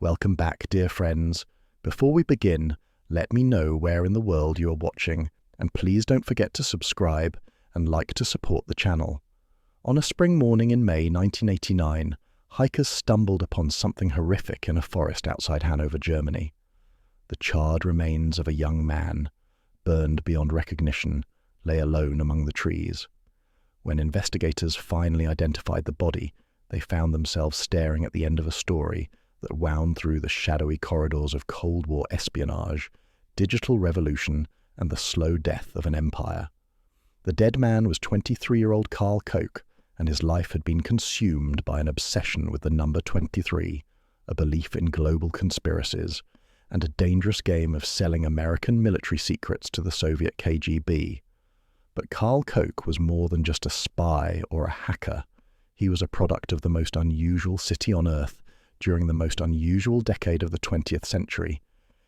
Welcome back, dear friends. Before we begin, let me know where in the world you are watching, and please don't forget to subscribe and like to support the channel. On a spring morning in May 1989, hikers stumbled upon something horrific in a forest outside Hanover, Germany. The charred remains of a young man, burned beyond recognition, lay alone among the trees. When investigators finally identified the body, they found themselves staring at the end of a story that wound through the shadowy corridors of Cold War espionage, digital revolution, and the slow death of an empire. The dead man was 23-year-old Carl Koch, and his life had been consumed by an obsession with the number 23, a belief in global conspiracies, and a dangerous game of selling American military secrets to the Soviet KGB. But Carl Koch was more than just a spy or a hacker. He was a product of the most unusual city on Earth during the most unusual decade of the 20th century.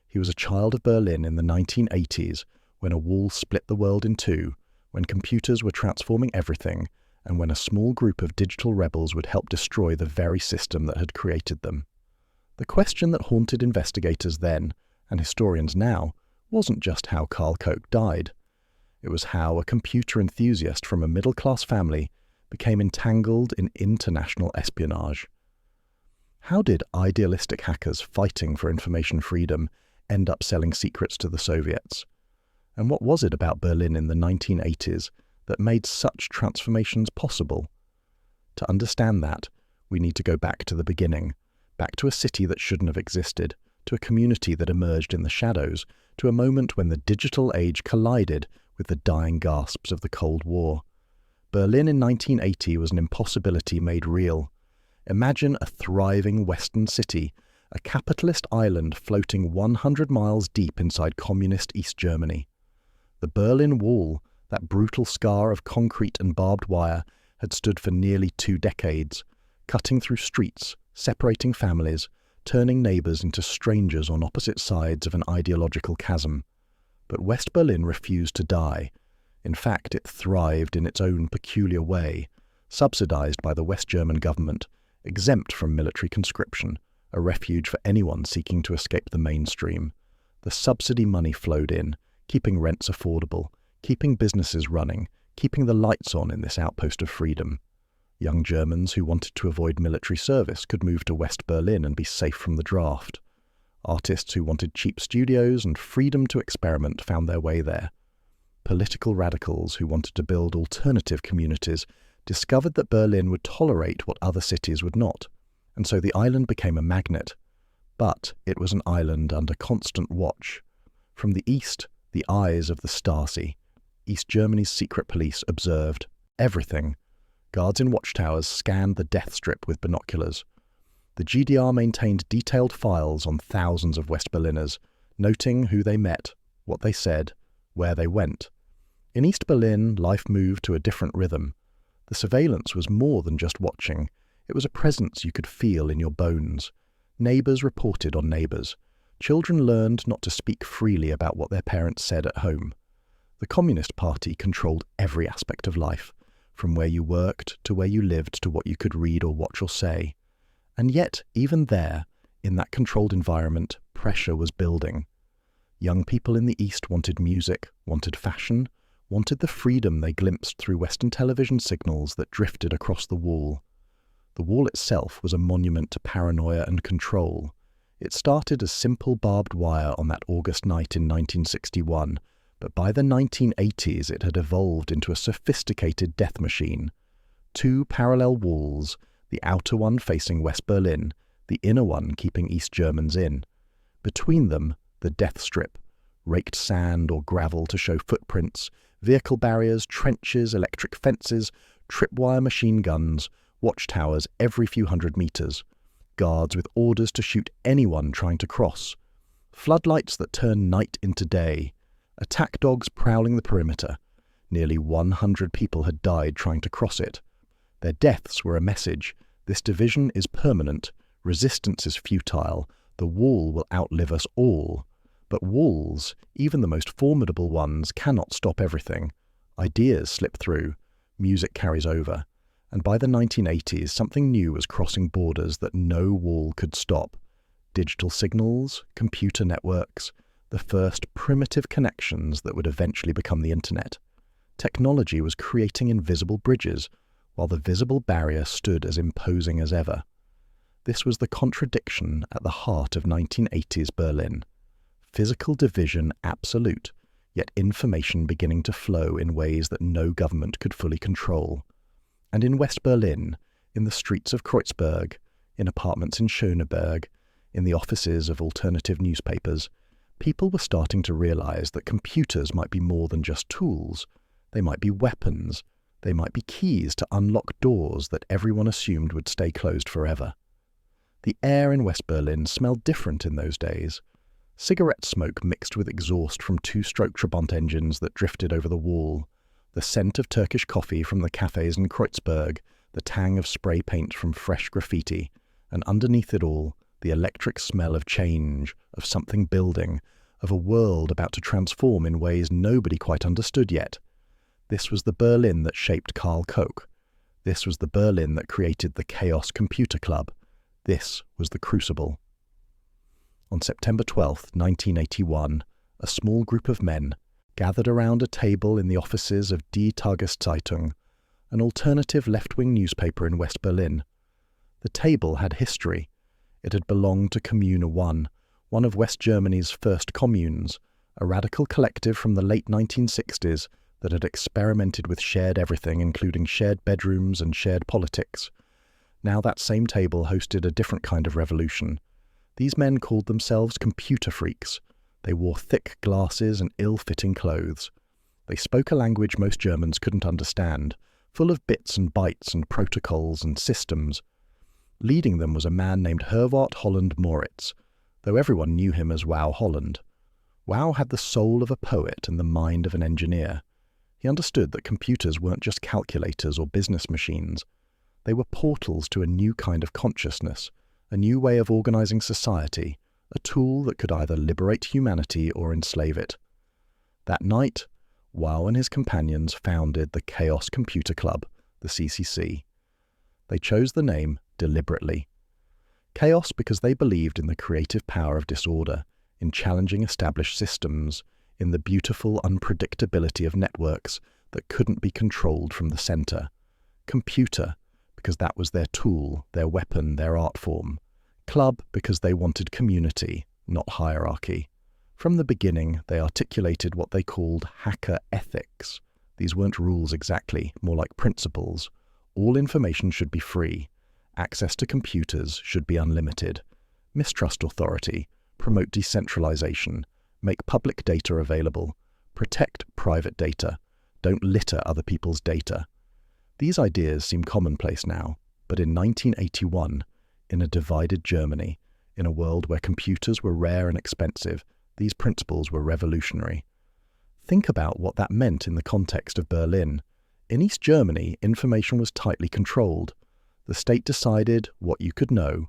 He was a child of Berlin in the 1980s, when a wall split the world in two, when computers were transforming everything, and when a small group of digital rebels would help destroy the very system that had created them. The question that haunted investigators then, and historians now, wasn't just how Carl Koch died. It was how a computer enthusiast from a middle-class family became entangled in international espionage. How did idealistic hackers fighting for information freedom end up selling secrets to the Soviets? And what was it about Berlin in the 1980s that made such transformations possible? To understand that, we need to go back to the beginning, back to a city that shouldn't have existed, to a community that emerged in the shadows, to a moment when the digital age collided with the dying gasps of the Cold War. Berlin in 1980 was an impossibility made real. Imagine a thriving Western city, a capitalist island floating 100 miles deep inside communist East Germany. The Berlin Wall, that brutal scar of concrete and barbed wire, had stood for nearly 2 decades, cutting through streets, separating families, turning neighbors into strangers on opposite sides of an ideological chasm. But West Berlin refused to die. In fact, it thrived in its own peculiar way, subsidized by the West German government, exempt from military conscription, a refuge for anyone seeking to escape the mainstream. The subsidy money flowed in, keeping rents affordable, keeping businesses running, keeping the lights on in this outpost of freedom. Young Germans who wanted to avoid military service could move to West Berlin and be safe from the draft. Artists who wanted cheap studios and freedom to experiment found their way there. Political radicals who wanted to build alternative communities discovered that Berlin would tolerate what other cities would not, and so the island became a magnet. But it was an island under constant watch. From the east, the eyes of the Stasi, East Germany's secret police, observed everything. Guards in watchtowers scanned the death strip with binoculars. The GDR maintained detailed files on thousands of West Berliners, noting who they met, what they said, where they went. In East Berlin, life moved to a different rhythm. The surveillance was more than just watching. It was a presence you could feel in your bones. Neighbors reported on neighbors. Children learned not to speak freely about what their parents said at home. The Communist Party controlled every aspect of life, from where you worked to where you lived to what you could read or watch or say. And yet, even there, in that controlled environment, pressure was building. Young people in the East wanted music, wanted fashion, wanted the freedom they glimpsed through Western television signals that drifted across the wall. The wall itself was a monument to paranoia and control. It started as simple barbed wire on that August night in 1961, but by the 1980s it had evolved into a sophisticated death machine. 2 parallel walls, the outer one facing West Berlin, the inner one keeping East Germans in. Between them, the death strip, raked sand or gravel to show footprints, vehicle barriers, trenches, electric fences, tripwire machine guns, watchtowers every few hundred meters, guards with orders to shoot anyone trying to cross, floodlights that turn night into day, attack dogs prowling the perimeter. Nearly 100 people had died trying to cross it. Their deaths were a message. This division is permanent. Resistance is futile. The wall will outlive us all. But walls, even the most formidable ones, cannot stop everything. Ideas slip through. Music carries over. And by the 1980s, something new was crossing borders that no wall could stop. Digital signals, computer networks, the first primitive connections that would eventually become the internet. Technology was creating invisible bridges, while the visible barrier stood as imposing as ever. This was the contradiction at the heart of 1980s Berlin. Physical division absolute, yet information beginning to flow in ways that no government could fully control. And in West Berlin, in the streets of Kreuzberg, in apartments in Schöneberg, in the offices of alternative newspapers, people were starting to realize that computers might be more than just tools. They might be weapons. They might be keys to unlock doors that everyone assumed would stay closed forever. The air in West Berlin smelled different in those days. Cigarette smoke mixed with exhaust from two-stroke Trabant engines that drifted over the wall, the scent of Turkish coffee from the cafes in Kreuzberg, the tang of spray paint from fresh graffiti, and underneath it all, the electric smell of change, of something building, of a world about to transform in ways nobody quite understood yet. This was the Berlin that shaped Karl Koch. This was the Berlin that created the Chaos Computer Club. This was the Crucible. On September 12, 1981, a small group of men gathered around a table in the offices of Die Tageszeitung, an alternative left-wing newspaper in West Berlin. The table had history. It had belonged to Kommune 1, one of West Germany's first communes, a radical collective from the late 1960s that had experimented with shared everything, including shared bedrooms and shared politics. Now that same table hosted a different kind of revolution. These men called themselves computer freaks. They wore thick glasses and ill-fitting clothes. They spoke a language most Germans couldn't understand, full of bits and bytes and protocols and systems. Leading them was a man named Herwart Holland Moritz, though everyone knew him as Wow Holland. Wow had the soul of a poet and the mind of an engineer. He understood that computers weren't just calculators or business machines. They were portals to a new kind of consciousness, a new way of organizing society, a tool that could either liberate humanity or enslave it. That night, Wow and his companions founded the Chaos Computer Club, the CCC. They chose the name deliberately. Chaos because they believed in the creative power of disorder, in challenging established systems, in the beautiful unpredictability of networks that couldn't be controlled from the center. Computer because that was their tool, their weapon, their art form. Club because they wanted community, not hierarchy. From the beginning, they articulated what they called hacker ethics. These weren't rules exactly, more like principles. All information should be free. Access to computers should be unlimited. Mistrust authority. Promote decentralization. Make public data available. Protect private data. Don't litter other people's data. These ideas seem commonplace now, but in 1981, in a divided Germany, in a world where computers were rare and expensive, these principles were revolutionary. Think about what that meant in the context of Berlin. In East Germany, information was tightly controlled. The state decided what you could know.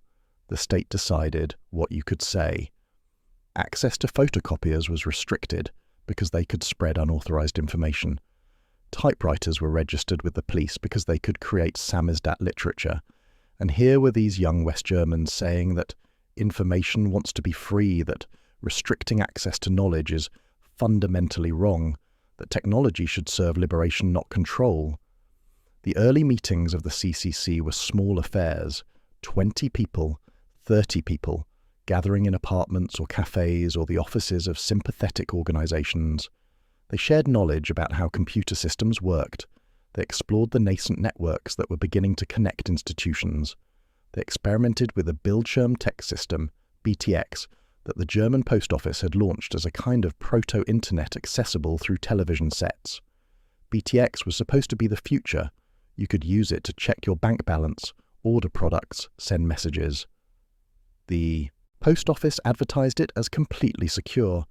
The state decided what you could say. Access to photocopiers was restricted because they could spread unauthorized information. Typewriters were registered with the police because they could create samizdat literature. And here were these young West Germans saying that information wants to be free, that restricting access to knowledge is fundamentally wrong, that technology should serve liberation, not control. The early meetings of the CCC were small affairs, 20 people, 30 people, gathering in apartments or cafes or the offices of sympathetic organizations. They shared knowledge about how computer systems worked. They explored the nascent networks that were beginning to connect institutions. They experimented with a Bildschirm text system, BTX, that the German post office had launched as a kind of proto-internet accessible through television sets. BTX was supposed to be the future. You could use it to check your bank balance, order products, send messages. The post office advertised it as completely secure.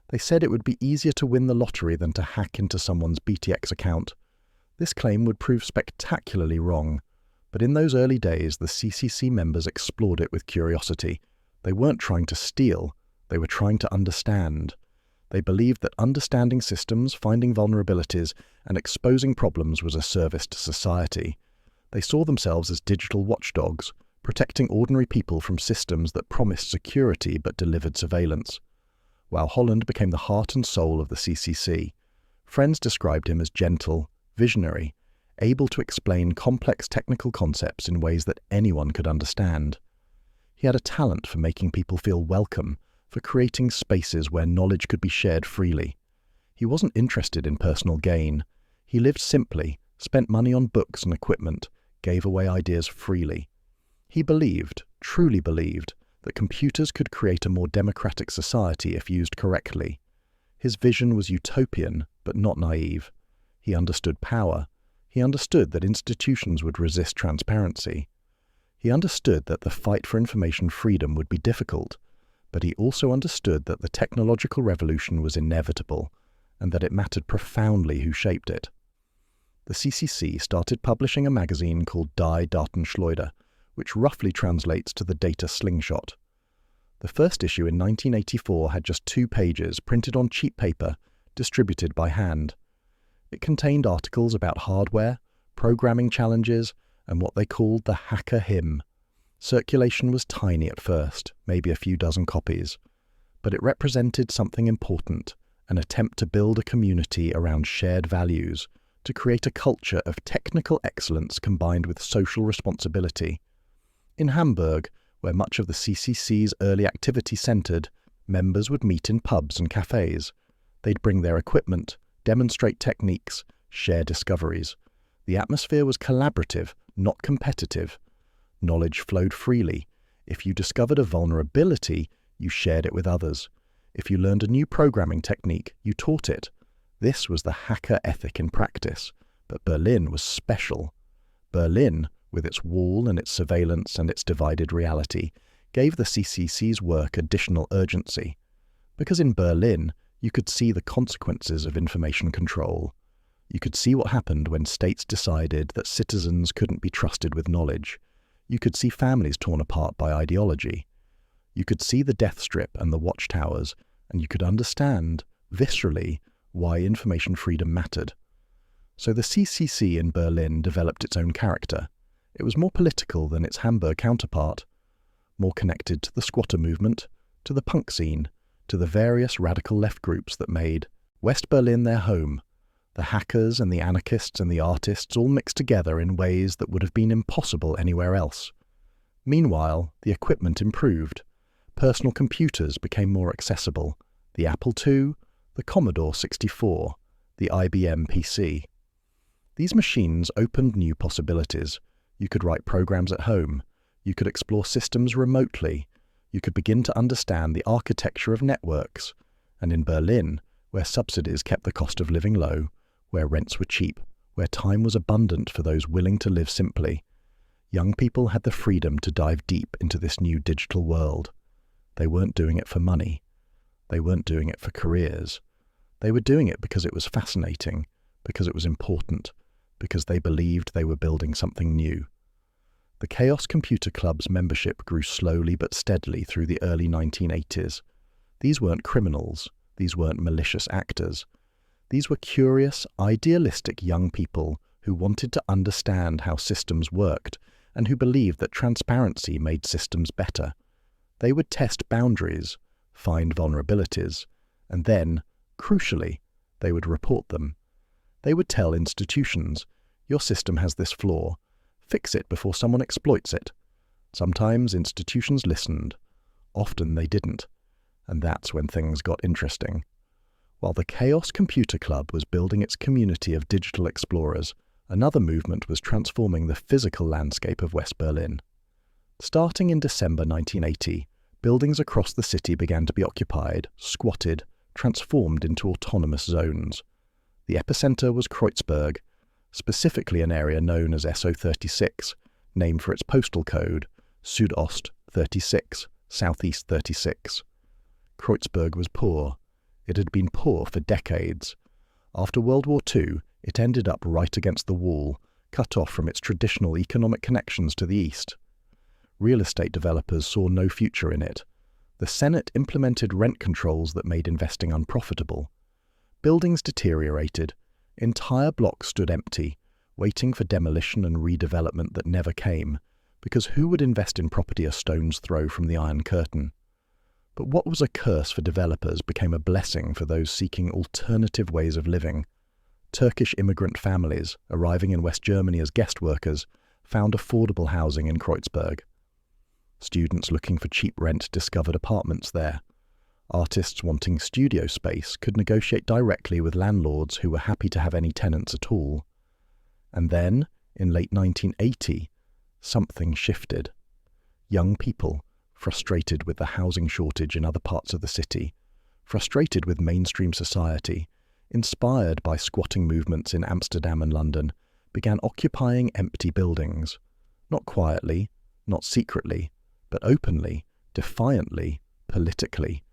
They said it would be easier to win the lottery than to hack into someone's BTX account. This claim would prove spectacularly wrong, but in those early days the CCC members explored it with curiosity. They weren't trying to steal, they were trying to understand. They believed that understanding systems, finding vulnerabilities, and exposing problems was a service to society. They saw themselves as digital watchdogs, protecting ordinary people from systems that promised security but delivered surveillance. While Holland became the heart and soul of the CCC, friends described him as gentle, visionary, able to explain complex technical concepts in ways that anyone could understand. He had a talent for making people feel welcome, for creating spaces where knowledge could be shared freely. He wasn't interested in personal gain. He lived simply, spent money on books and equipment, gave away ideas freely. He believed, truly believed, that computers could create a more democratic society if used correctly. His vision was utopian, but not naive. He understood power. He understood that institutions would resist transparency. He understood that the fight for information freedom would be difficult, but he also understood that the technological revolution was inevitable, and that it mattered profoundly who shaped it. The CCC started publishing a magazine called Die Datenschleuder, which roughly translates to the data slingshot. The first issue in 1984 had just 2 pages printed on cheap paper, distributed by hand. It contained articles about hardware, programming challenges, and what they called the hacker hymn. Circulation was tiny at first, maybe a few dozen copies, but it represented something important, an attempt to build a community around shared values, to create a culture of technical excellence combined with social responsibility. In Hamburg, where much of the CCC's early activity centered, members would meet in pubs and cafes. They'd bring their equipment, demonstrate techniques, share discoveries. The atmosphere was collaborative, not competitive. Knowledge flowed freely. If you discovered a vulnerability, you shared it with others. If you learned a new programming technique, you taught it. This was the hacker ethic in practice. But Berlin was special. Berlin, with its wall and its surveillance and its divided reality, gave the CCC's work additional urgency. Because in Berlin, you could see the consequences of information control. You could see what happened when states decided that citizens couldn't be trusted with knowledge. You could see families torn apart by ideology. You could see the death strip and the watchtowers, and you could understand, viscerally, why information freedom mattered. So the CCC in Berlin developed its own character. It was more political than its Hamburg counterpart, more connected to the squatter movement, to the punk scene, to the various radical left groups that made West Berlin their home. The hackers and the anarchists and the artists all mixed together in ways that would have been impossible anywhere else. Meanwhile, the equipment improved. Personal computers became more accessible. The Apple II, the Commodore 64, the IBM PC. These machines opened new possibilities. You could write programs at home. You could explore systems remotely. You could begin to understand the architecture of networks. And in Berlin, where subsidies kept the cost of living low, where rents were cheap, where time was abundant for those willing to live simply, young people had the freedom to dive deep into this new digital world. They weren't doing it for money. They weren't doing it for careers. They were doing it because it was fascinating, because it was important, because they believed they were building something new. The Chaos Computer Club's membership grew slowly but steadily through the early 1980s. These weren't criminals. These weren't malicious actors. These were curious, idealistic young people who wanted to understand how systems worked and who believed that transparency made systems better. They would test boundaries, find vulnerabilities, and then, crucially, they would report them. They would tell institutions, "Your system has this flaw. Fix it before someone exploits it." Sometimes institutions listened. Often they didn't. And that's when things got interesting. While the Chaos Computer Club was building its community of digital explorers, another movement was transforming the physical landscape of West Berlin. Starting in December 1980, buildings across the city began to be occupied, squatted, transformed into autonomous zones. The epicenter was Kreuzberg, specifically an area known as SO36, named for its postal code, Südost 36, Southeast 36. Kreuzberg was poor. It had been poor for decades. After World War II, it ended up right against the wall, cut off from its traditional economic connections to the east. Real estate developers saw no future in it. The Senate implemented rent controls that made investing unprofitable. Buildings deteriorated. Entire blocks stood empty, waiting for demolition and redevelopment that never came, because who would invest in property a stone's throw from the Iron Curtain? But what was a curse for developers became a blessing for those seeking alternative ways of living. Turkish immigrant families, arriving in West Germany as guest workers, found affordable housing in Kreuzberg. Students looking for cheap rent discovered apartments there. Artists wanting studio space could negotiate directly with landlords who were happy to have any tenants at all. And then, in late 1980, something shifted. Young people, frustrated with the housing shortage in other parts of the city, frustrated with mainstream society, inspired by squatting movements in Amsterdam and London, began occupying empty buildings. Not quietly, not secretly, but openly, defiantly, politically.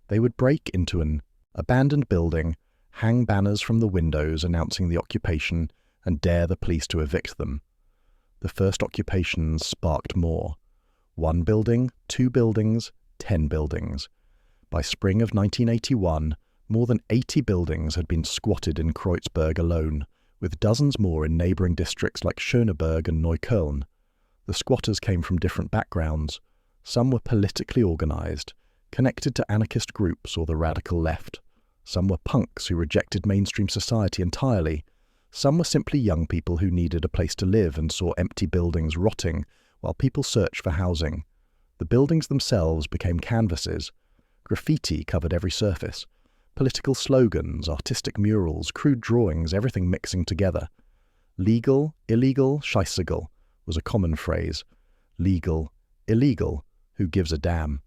They would break into an abandoned building, hang banners from the windows announcing the occupation, and dare the police to evict them. The first occupations sparked more. 1 building, 2 buildings, 10 buildings. By spring of 1981, more than 80 buildings had been squatted in Kreuzberg alone, with dozens more in neighbouring districts like Schöneberg and Neukölln. The squatters came from different backgrounds. Some were politically organised, connected to anarchist groups or the radical left. Some were punks who rejected mainstream society entirely. Some were simply young people who needed a place to live and saw empty buildings rotting while people searched for housing. The buildings themselves became canvases. Graffiti covered every surface. Political slogans, artistic murals, crude drawings, everything mixing together. Legal, illegal, scheißegal was a common phrase. Legal, illegal, who gives a damn?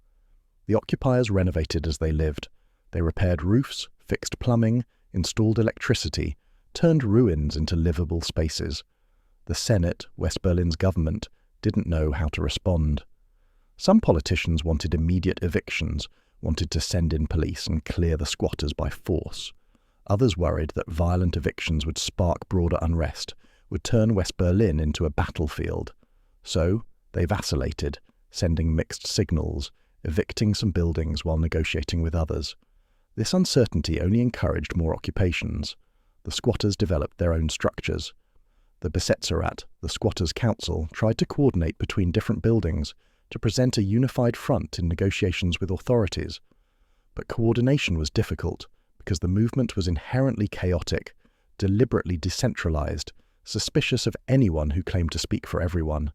The occupiers renovated as they lived. They repaired roofs, fixed plumbing, installed electricity, turned ruins into livable spaces. The Senate, West Berlin's government, didn't know how to respond. Some politicians wanted immediate evictions, wanted to send in police and clear the squatters by force. Others worried that violent evictions would spark broader unrest, would turn West Berlin into a battlefield. So they vacillated, sending mixed signals, evicting some buildings while negotiating with others. This uncertainty only encouraged more occupations. The squatters developed their own structures. The Besetzerat, the squatters' council, tried to coordinate between different buildings to present a unified front in negotiations with authorities. But coordination was difficult because the movement was inherently chaotic, deliberately decentralized, suspicious of anyone who claimed to speak for everyone.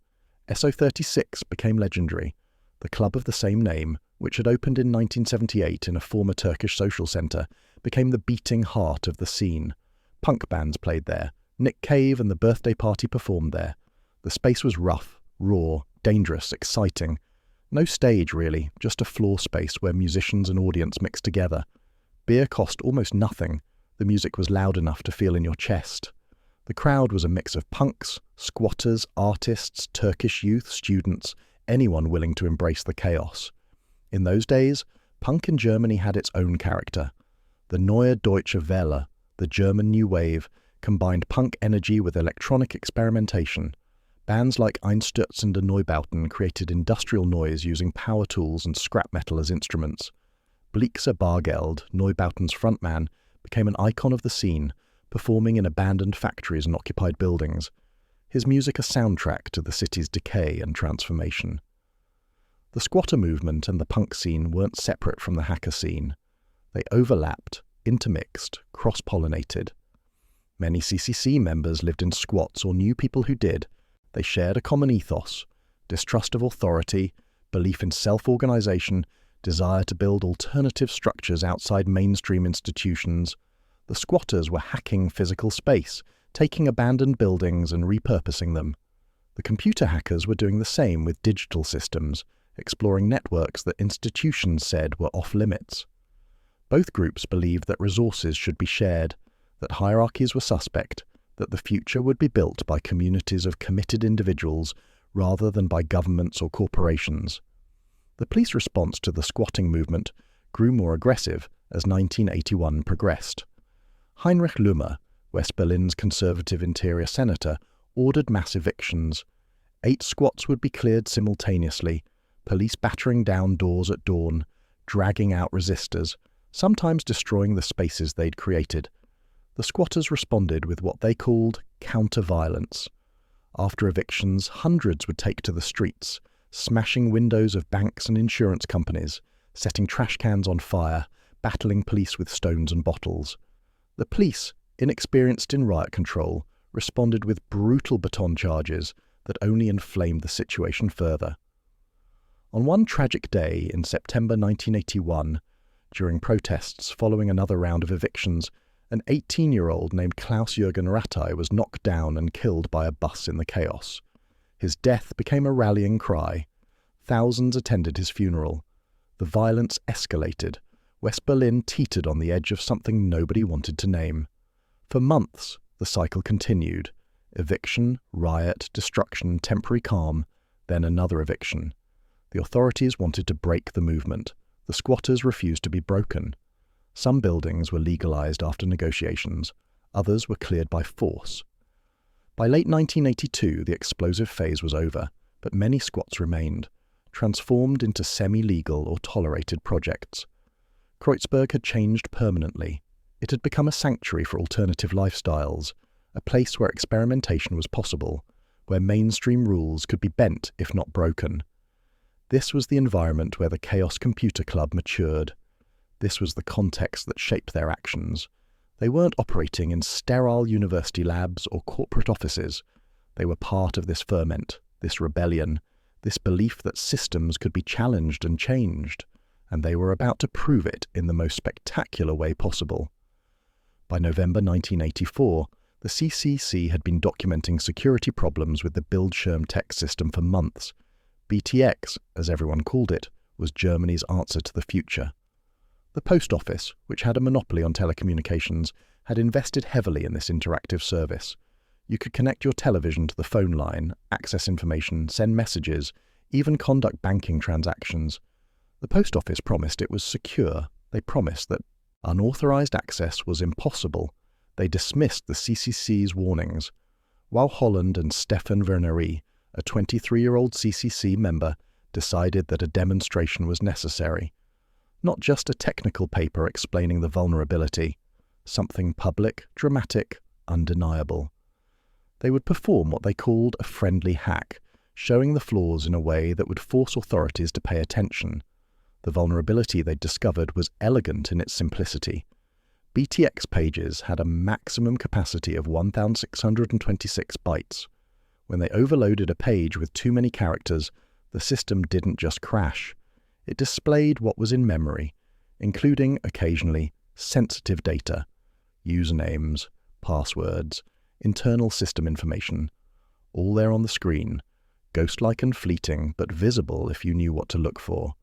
SO36 became legendary. The club of the same name, which had opened in 1978 in a former Turkish social centre, became the beating heart of the scene. Punk bands played there. Nick Cave and the Birthday Party performed there. The space was rough, raw, dangerous, exciting. No stage, really, just a floor space where musicians and audience mixed together. Beer cost almost nothing. The music was loud enough to feel in your chest. The crowd was a mix of punks, squatters, artists, Turkish youth, students, anyone willing to embrace the chaos. In those days, punk in Germany had its own character. The Neue Deutsche Welle, the German New Wave, combined punk energy with electronic experimentation. Bands like Einstürzende Neubauten created industrial noise using power tools and scrap metal as instruments. Blixa Bargeld, Neubauten's frontman, became an icon of the scene, performing in abandoned factories and occupied buildings. His music a soundtrack to the city's decay and transformation. The squatter movement and the punk scene weren't separate from the hacker scene. They overlapped, intermixed, cross-pollinated. Many CCC members lived in squats or knew people who did. They shared a common ethos, distrust of authority, belief in self-organization, desire to build alternative structures outside mainstream institutions. The squatters were hacking physical space, taking abandoned buildings and repurposing them. The computer hackers were doing the same with digital systems, exploring networks that institutions said were off-limits. Both groups believed that resources should be shared, that hierarchies were suspect, that the future would be built by communities of committed individuals rather than by governments or corporations. The police response to the squatting movement grew more aggressive as 1981 progressed. Heinrich Lümmer, West Berlin's conservative interior senator, ordered mass evictions. 8 squats would be cleared simultaneously, police battering down doors at dawn, dragging out resistors, sometimes destroying the spaces they'd created. The squatters responded with what they called counter-violence. After evictions, hundreds would take to the streets, smashing windows of banks and insurance companies, setting trash cans on fire, battling police with stones and bottles. The police, inexperienced in riot control, responded with brutal baton charges that only inflamed the situation further. On one tragic day in September 1981, during protests following another round of evictions, an 18-year-old named Klaus-Jürgen Rattay was knocked down and killed by a bus in the chaos. His death became a rallying cry. Thousands attended his funeral. The violence escalated. West Berlin teetered on the edge of something nobody wanted to name. For months, the cycle continued. Eviction, riot, destruction, temporary calm, then another eviction. The authorities wanted to break the movement. The squatters refused to be broken. Some buildings were legalized after negotiations. Others were cleared by force. By late 1982, the explosive phase was over, but many squats remained, transformed into semi-legal or tolerated projects. Kreuzberg had changed permanently. It had become a sanctuary for alternative lifestyles, a place where experimentation was possible, where mainstream rules could be bent if not broken. This was the environment where the Chaos Computer Club matured. This was the context that shaped their actions. They weren't operating in sterile university labs or corporate offices. They were part of this ferment, this rebellion, this belief that systems could be challenged and changed, and they were about to prove it in the most spectacular way possible. By November 1984, the CCC had been documenting security problems with the Bildschirm text system for months. BTX, as everyone called it, was Germany's answer to the future. The post office, which had a monopoly on telecommunications, had invested heavily in this interactive service. You could connect your television to the phone line, access information, send messages, even conduct banking transactions. The post office promised it was secure. They promised that unauthorized access was impossible. They dismissed the CCC's warnings. While Holland and Stefan Wernery, a 23-year-old CCC member, decided that a demonstration was necessary. Not just a technical paper explaining the vulnerability, something public, dramatic, undeniable. They would perform what they called a friendly hack, showing the flaws in a way that would force authorities to pay attention. The vulnerability they'd discovered was elegant in its simplicity. BTX pages had a maximum capacity of 1,626 bytes. When they overloaded a page with too many characters, the system didn't just crash. It displayed what was in memory, including, occasionally, sensitive data, usernames, passwords, internal system information, all there on the screen, ghost-like and fleeting, but visible if you knew what to look for.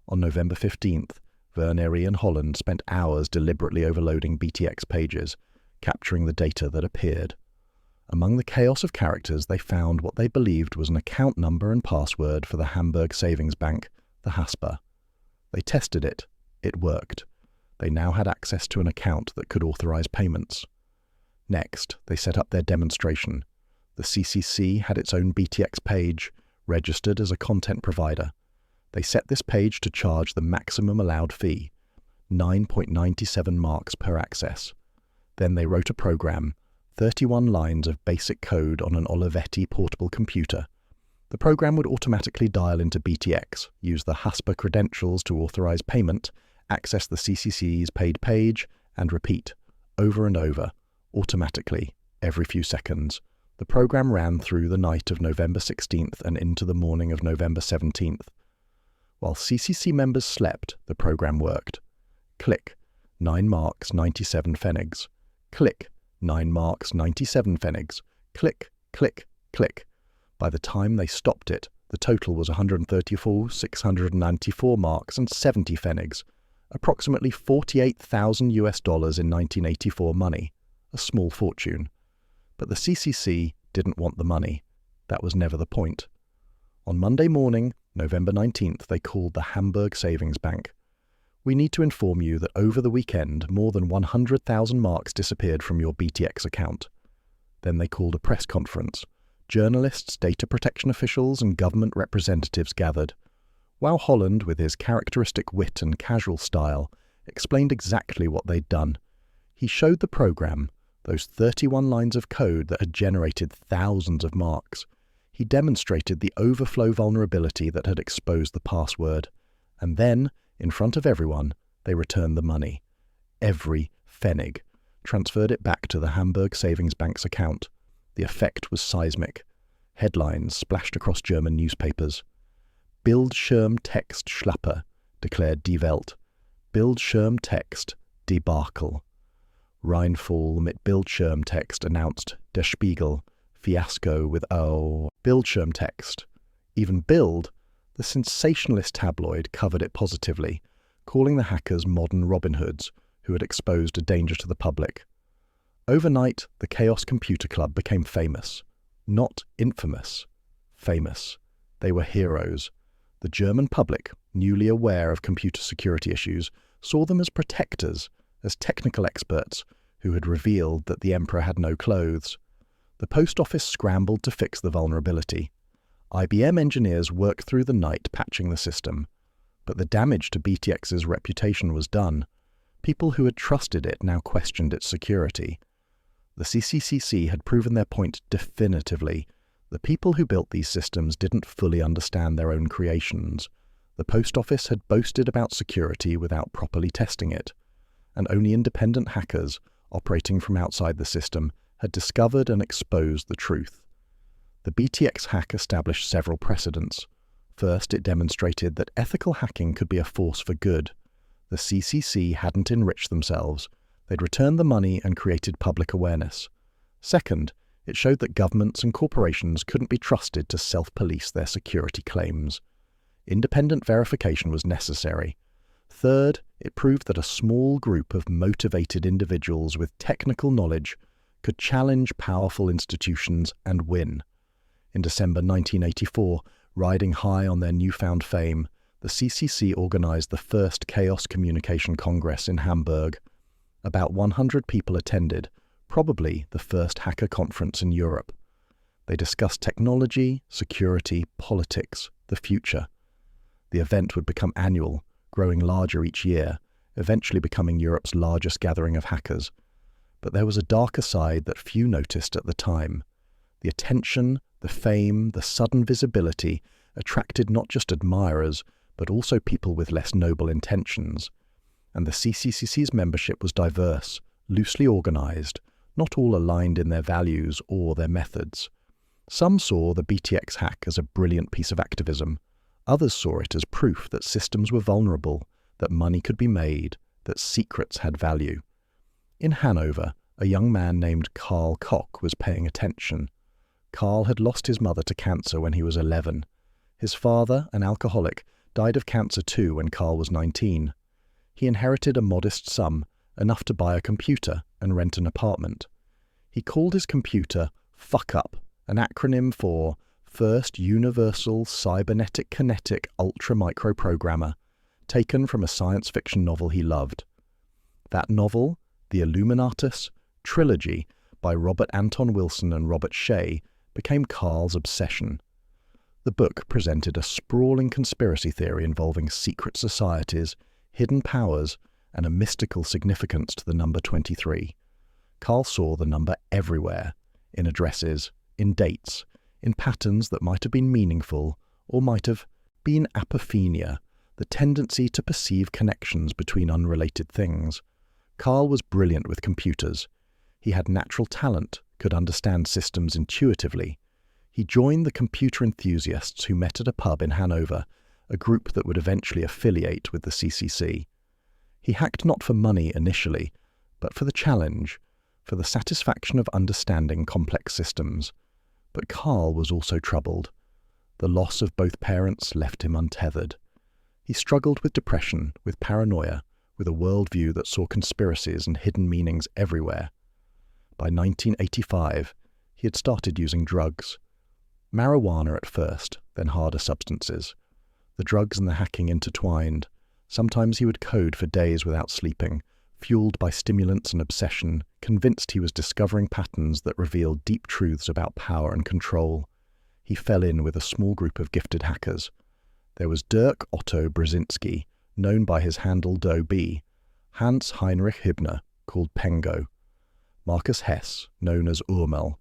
On November 15th, Wernery and Holland spent hours deliberately overloading BTX pages, capturing the data that appeared. Among the chaos of characters, they found what they believed was an account number and password for the Hamburg savings bank, the Haspa. They tested it. It worked. They now had access to an account that could authorize payments. Next, they set up their demonstration. The CCC had its own BTX page, registered as a content provider. They set this page to charge the maximum allowed fee, 9.97 marks per access. Then they wrote a program, 31 lines of basic code on an Olivetti portable computer. The program would automatically dial into BTX, use the Haspa credentials to authorize payment, access the CCC's paid page, and repeat, over and over, automatically, every few seconds. The program ran through the night of November 16th and into the morning of November 17th. While CCC members slept, the program worked. Click, 9 marks, 97 pfennigs. Click, 9 marks, 97 pfennigs. Click, click, click. By the time they stopped it, the total was 134,694 marks and 70 pfennigs, approximately $48,000 in 1984 money, a small fortune. But the CCC didn't want the money. That was never the point. On Monday morning, November 19th, they called the Hamburg Savings Bank. We need to inform you that over the weekend, more than 100,000 marks disappeared from your BTX account. Then they called a press conference. Journalists, data protection officials, and government representatives gathered. While Holland, with his characteristic wit and casual style, explained exactly what they'd done. He showed the program, those 31 lines of code that had generated thousands of marks. He demonstrated the overflow vulnerability that had exposed the password. And then, in front of everyone, they returned the money. Every pfennig. Transferred it back to the Hamburg Savings Bank's account. The effect was seismic. Headlines splashed across German newspapers. Bildschirmtext Schlappe, declared Die Welt. Bildschirmtext debacle. Rheinfall mit Bildschirmtext announced Der Spiegel. Fiasco with Bildschirmtext. Even Bild, the sensationalist tabloid, covered it positively, calling the hackers modern Robin Hoods who had exposed a danger to the public. Overnight, the Chaos Computer Club became famous. Not infamous. Famous. They were heroes. The German public, newly aware of computer security issues, saw them as protectors, as technical experts who had revealed that the emperor had no clothes. The post office scrambled to fix the vulnerability. IBM engineers worked through the night patching the system. But the damage to BTX's reputation was done. People who had trusted it now questioned its security. The CCCC had proven their point definitively. The people who built these systems didn't fully understand their own creations. The post office had boasted about security without properly testing it. And only independent hackers, operating from outside the system, had discovered and exposed the truth. The BTX hack established several precedents. First, it demonstrated that ethical hacking could be a force for good. The CCC hadn't enriched themselves. They'd returned the money and created public awareness. Second, it showed that governments and corporations couldn't be trusted to self-police their security claims. Independent verification was necessary. Third, it proved that a small group of motivated individuals with technical knowledge could challenge powerful institutions and win. In December 1984, riding high on their newfound fame, the CCC organized the first Chaos Communication Congress in Hamburg. About 100 people attended, probably the first hacker conference in Europe. They discussed technology, security, politics, the future. The event would become annual, growing larger each year, eventually becoming Europe's largest gathering of hackers. But there was a darker side that few noticed at the time. The attention, the fame, the sudden visibility attracted not just admirers, but also people with less noble intentions. And the CCCC's membership was diverse, loosely organized, not all aligned in their values or their methods. Some saw the BTX hack as a brilliant piece of activism. Others saw it as proof that systems were vulnerable, that money could be made, that secrets had value. In Hanover, a young man named Karl Koch was paying attention. Karl had lost his mother to cancer when he was 11. His father, an alcoholic, died of cancer too when Karl was 19. He inherited a modest sum, enough to buy a computer and rent an apartment. He called his computer Fuck Up, an acronym for First Universal Cybernetic Kinetic Ultra Microprogrammer, taken from a science fiction novel he loved. That novel, The Illuminatus Trilogy by Robert Anton Wilson and Robert Shea, became Karl's obsession. The book presented a sprawling conspiracy theory involving secret societies, hidden powers, and a mystical significance to the number 23. Karl saw the number everywhere, in addresses, in dates, in patterns that might have been meaningful or might have been apophenia, the tendency to perceive connections between unrelated things. Karl was brilliant with computers. He had natural talent, could understand systems intuitively. He joined the computer enthusiasts who met at a pub in Hanover, a group that would eventually affiliate with the CCC. He hacked not for money initially, but for the challenge, for the satisfaction of understanding complex systems. But Karl was also troubled. The loss of both parents left him untethered. He struggled with depression, with paranoia, with a worldview that saw conspiracies and hidden meanings everywhere. By 1985, he had started using drugs. Marijuana at first, then harder substances. The drugs and the hacking intertwined. Sometimes he would code for days without sleeping, fueled by stimulants and obsession, convinced he was discovering patterns that revealed deep truths about power and control. He fell in with a small group of gifted hackers. There was Dirk Otto Brzezinski, known by his handle Doe B, Hans Heinrich Hübner, called Pengo. Marcus Hess, known as Urmel.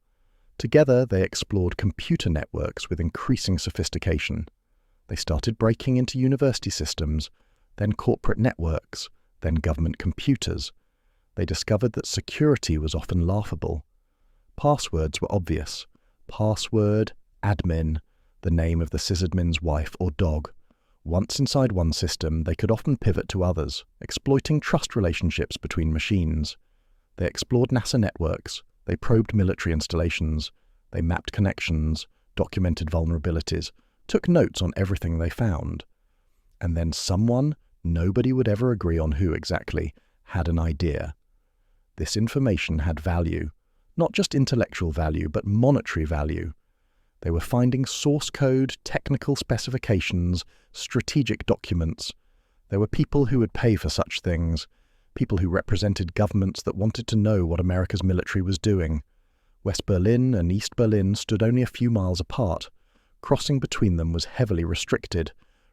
Together, they explored computer networks with increasing sophistication. They started breaking into university systems, then corporate networks, then government computers. They discovered that security was often laughable. Passwords were obvious. Password, admin, the name of the sysadmin's wife or dog. Once inside one system, they could often pivot to others, exploiting trust relationships between machines. They explored NASA networks. They probed military installations. They mapped connections, documented vulnerabilities, took notes on everything they found. And then someone, nobody would ever agree on who exactly, had an idea. This information had value, not just intellectual value, but monetary value. They were finding source code, technical specifications, strategic documents. There were people who would pay for such things, people who represented governments that wanted to know what America's military was doing. West Berlin and East Berlin stood only a few miles apart. Crossing between them was heavily restricted,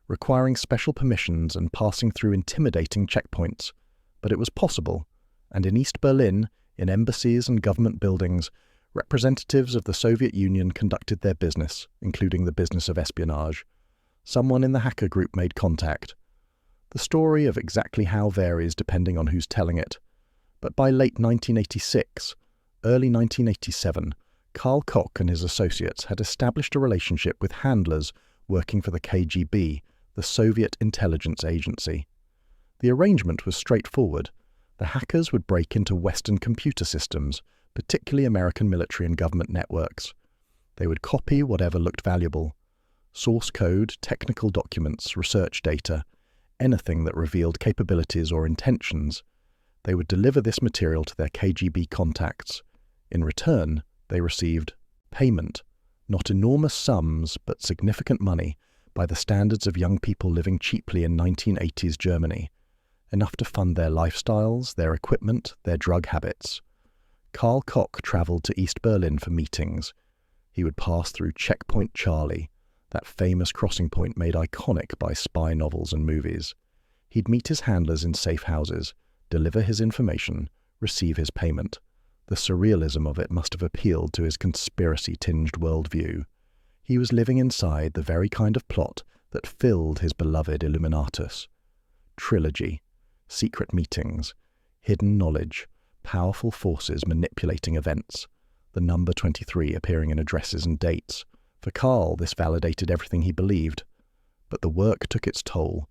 requiring special permissions and passing through intimidating checkpoints. But it was possible, and in East Berlin, in embassies and government buildings, representatives of the Soviet Union conducted their business, including the business of espionage. Someone in the hacker group made contact. The story of exactly how varies depending on who's telling it. But by late 1986, early 1987, Karl Koch and his associates had established a relationship with handlers working for the KGB, the Soviet intelligence agency. The arrangement was straightforward. The hackers would break into Western computer systems, particularly American military and government networks. They would copy whatever looked valuable: source code, technical documents, research data, anything that revealed capabilities or intentions. They would deliver this material to their KGB contacts. In return, they received payment, not enormous sums, but significant money by the standards of young people living cheaply in 1980s Germany, enough to fund their lifestyles, their equipment, their drug habits. Karl Koch traveled to East Berlin for meetings. He would pass through Checkpoint Charlie, that famous crossing point made iconic by spy novels and movies. He'd meet his handlers in safe houses, deliver his information, receive his payment. The surrealism of it must have appealed to his conspiracy-tinged worldview. He was living inside the very kind of plot that filled his beloved Illuminatus. Trilogy, secret meetings, hidden knowledge, powerful forces manipulating events, the number 23 appearing in addresses and dates. For Karl, this validated everything he believed. But the work took its toll.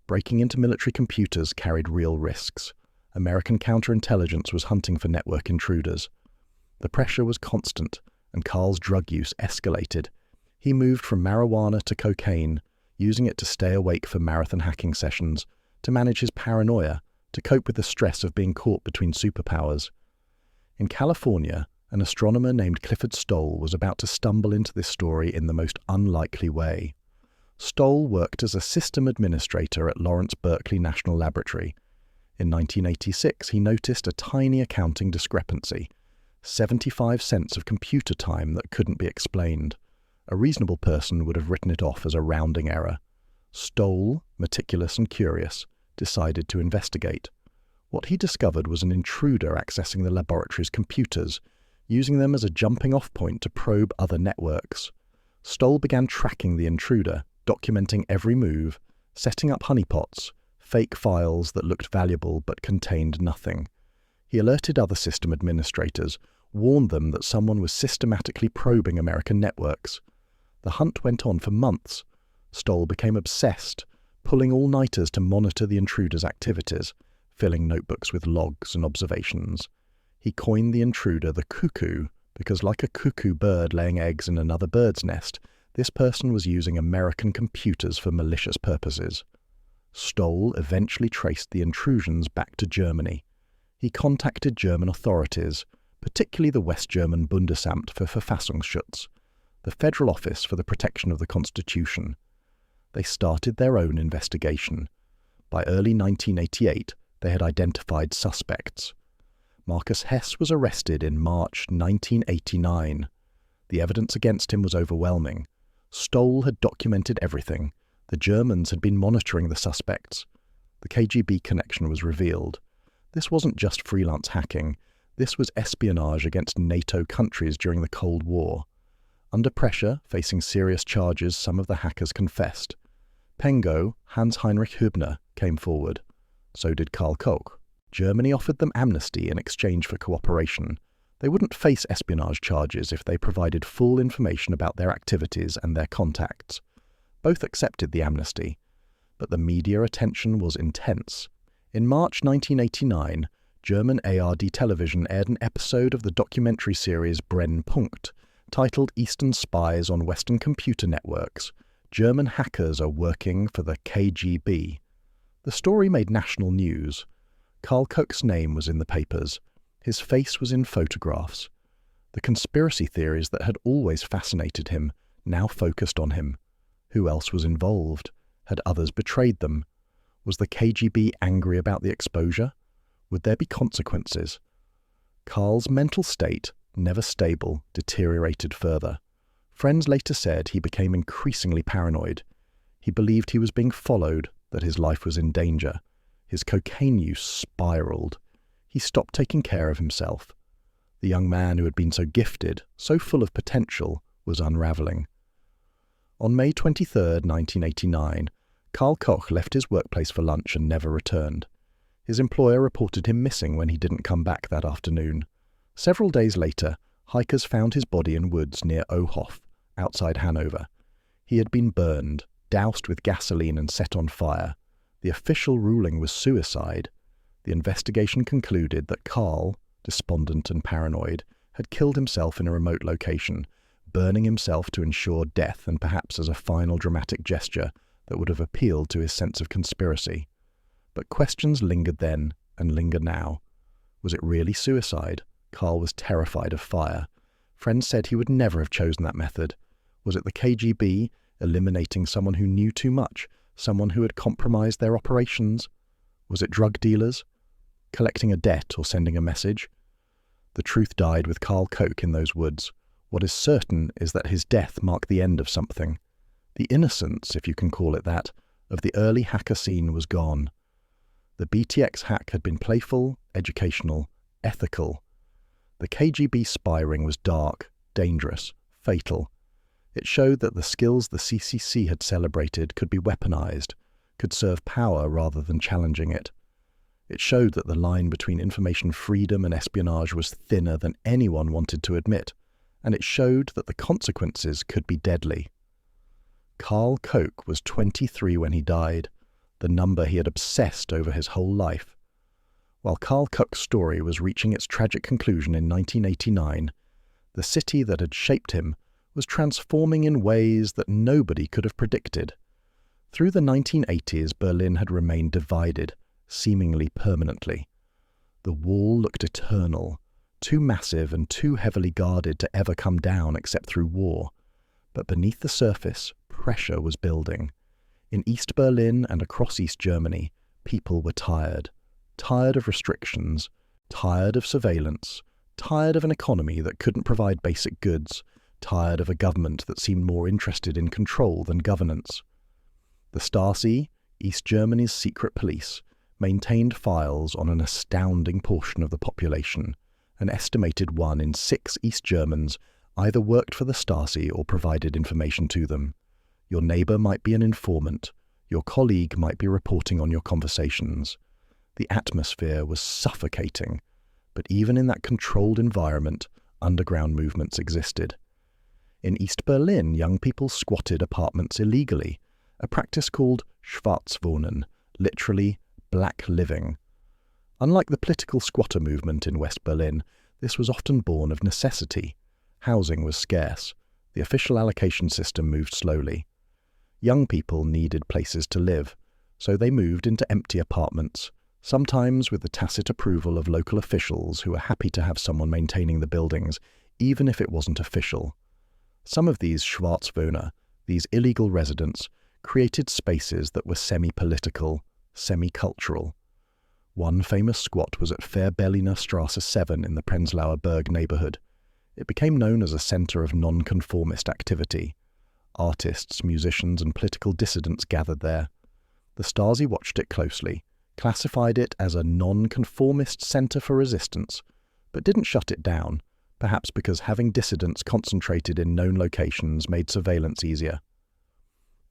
Breaking into military computers carried real risks. American counterintelligence was hunting for network intruders. The pressure was constant, and Karl's drug use escalated. He moved from marijuana to cocaine, using it to stay awake for marathon hacking sessions, to manage his paranoia, to cope with the stress of being caught between superpowers. In California, an astronomer named Clifford Stoll was about to stumble into this story in the most unlikely way. Stoll worked as a system administrator at Lawrence Berkeley National Laboratory. In 1986, he noticed a tiny accounting discrepancy: 75 cents of computer time that couldn't be explained. A reasonable person would have written it off as a rounding error. Stoll, meticulous and curious, decided to investigate. What he discovered was an intruder accessing the laboratory's computers, using them as a jumping-off point to probe other networks. Stoll began tracking the intruder, documenting every move, setting up honeypots, fake files that looked valuable but contained nothing. He alerted other system administrators, warned them that someone was systematically probing American networks. The hunt went on for months. Stoll became obsessed, pulling all-nighters to monitor the intruder's activities, filling notebooks with logs and observations. He coined the intruder the cuckoo because, like a cuckoo bird laying eggs in another bird's nest, this person was using American computers for malicious purposes. Stoll eventually traced the intrusions back to Germany. He contacted German authorities, particularly the West German Bundesamt für Verfassungsschutz, the Federal Office for the Protection of the Constitution. They started their own investigation. By early 1988, they had identified suspects. Marcus Hess was arrested in March 1989. The evidence against him was overwhelming. Stoll had documented everything. The Germans had been monitoring the suspects. The KGB connection was revealed. This wasn't just freelance hacking. This was espionage against NATO countries during the Cold War. Under pressure, facing serious charges, some of the hackers confessed. Pengo, Hans-Heinrich Hübner, came forward. So did Karl Koch. Germany offered them amnesty in exchange for cooperation. They wouldn't face espionage charges if they provided full information about their activities and their contacts. Both accepted the amnesty, but the media attention was intense. In March 1989, German ARD television aired an episode of the documentary series Brennpunkt, titled Eastern Spies on Western Computer Networks. German hackers are working for the KGB. The story made national news. Karl Koch's name was in the papers. His face was in photographs. The conspiracy theories that had always fascinated him now focused on him. Who else was involved? Had others betrayed them? Was the KGB angry about the exposure? Would there be consequences? Karl's mental state, never stable, deteriorated further. Friends later said he became increasingly paranoid. He believed he was being followed, that his life was in danger. His cocaine use spiraled. He stopped taking care of himself. The young man who had been so gifted, so full of potential, was unraveling. On May 23, 1989, Karl Koch left his workplace for lunch and never returned. His employer reported him missing when he didn't come back that afternoon. Several days later, hikers found his body in woods near Ohof, outside Hanover. He had been burned, doused with gasoline and set on fire. The official ruling was suicide. The investigation concluded that Karl, despondent and paranoid, had killed himself in a remote location, burning himself to ensure death and perhaps as a final dramatic gesture that would have appealed to his sense of conspiracy. But questions lingered then and linger now. Was it really suicide? Karl was terrified of fire. Friends said he would never have chosen that method. Was it the KGB, eliminating someone who knew too much, someone who had compromised their operations? Was it drug dealers? Collecting a debt or sending a message? The truth died with Karl Koch in those woods. What is certain is that his death marked the end of something. The innocence, if you can call it that, of the early hacker scene was gone. The BTX hack had been playful, educational, ethical. The KGB spy ring was dark, dangerous, fatal. It showed that the skills the CCC had celebrated could be weaponized, could serve power rather than challenging it. It showed that the line between information freedom and espionage was thinner than anyone wanted to admit, and it showed that the consequences could be deadly. Karl Koch was 23 when he died, the number he had obsessed over his whole life. While Karl Koch's story was reaching its tragic conclusion in 1989, the city that had shaped him was transforming in ways that nobody could have predicted. Through the 1980s, Berlin had remained divided, seemingly permanently. The wall looked eternal, too massive and too heavily guarded to ever come down except through war. But beneath the surface, pressure was building. In East Berlin and across East Germany, people were tired. Tired of restrictions, tired of surveillance, tired of an economy that couldn't provide basic goods, tired of a government that seemed more interested in control than governance. The Stasi, East Germany's secret police, maintained files on an astounding portion of the population. An estimated 1 in 6 East Germans either worked for the Stasi or provided information to them. Your neighbor might be an informant. Your colleague might be reporting on your conversations. The atmosphere was suffocating, but even in that controlled environment, underground movements existed. In East Berlin, young people squatted apartments illegally, a practice called Schwarzwohnen, literally black living. Unlike the political squatter movement in West Berlin, this was often born of necessity. Housing was scarce. The official allocation system moved slowly. Young people needed places to live, so they moved into empty apartments, sometimes with the tacit approval of local officials who were happy to have someone maintaining the buildings, even if it wasn't official. Some of these Schwarzwohner, these illegal residents, created spaces that were semi-political, semi-cultural. One famous squat was at Fehrbelliner Straße 7 in the Prenzlauer Berg neighborhood. It became known as a center of nonconformist activity. Artists, musicians, and political dissidents gathered there. The Stasi watched it closely, classified it as a nonconformist center for resistance, but didn't shut it down, perhaps because having dissidents concentrated in known locations made surveillance easier.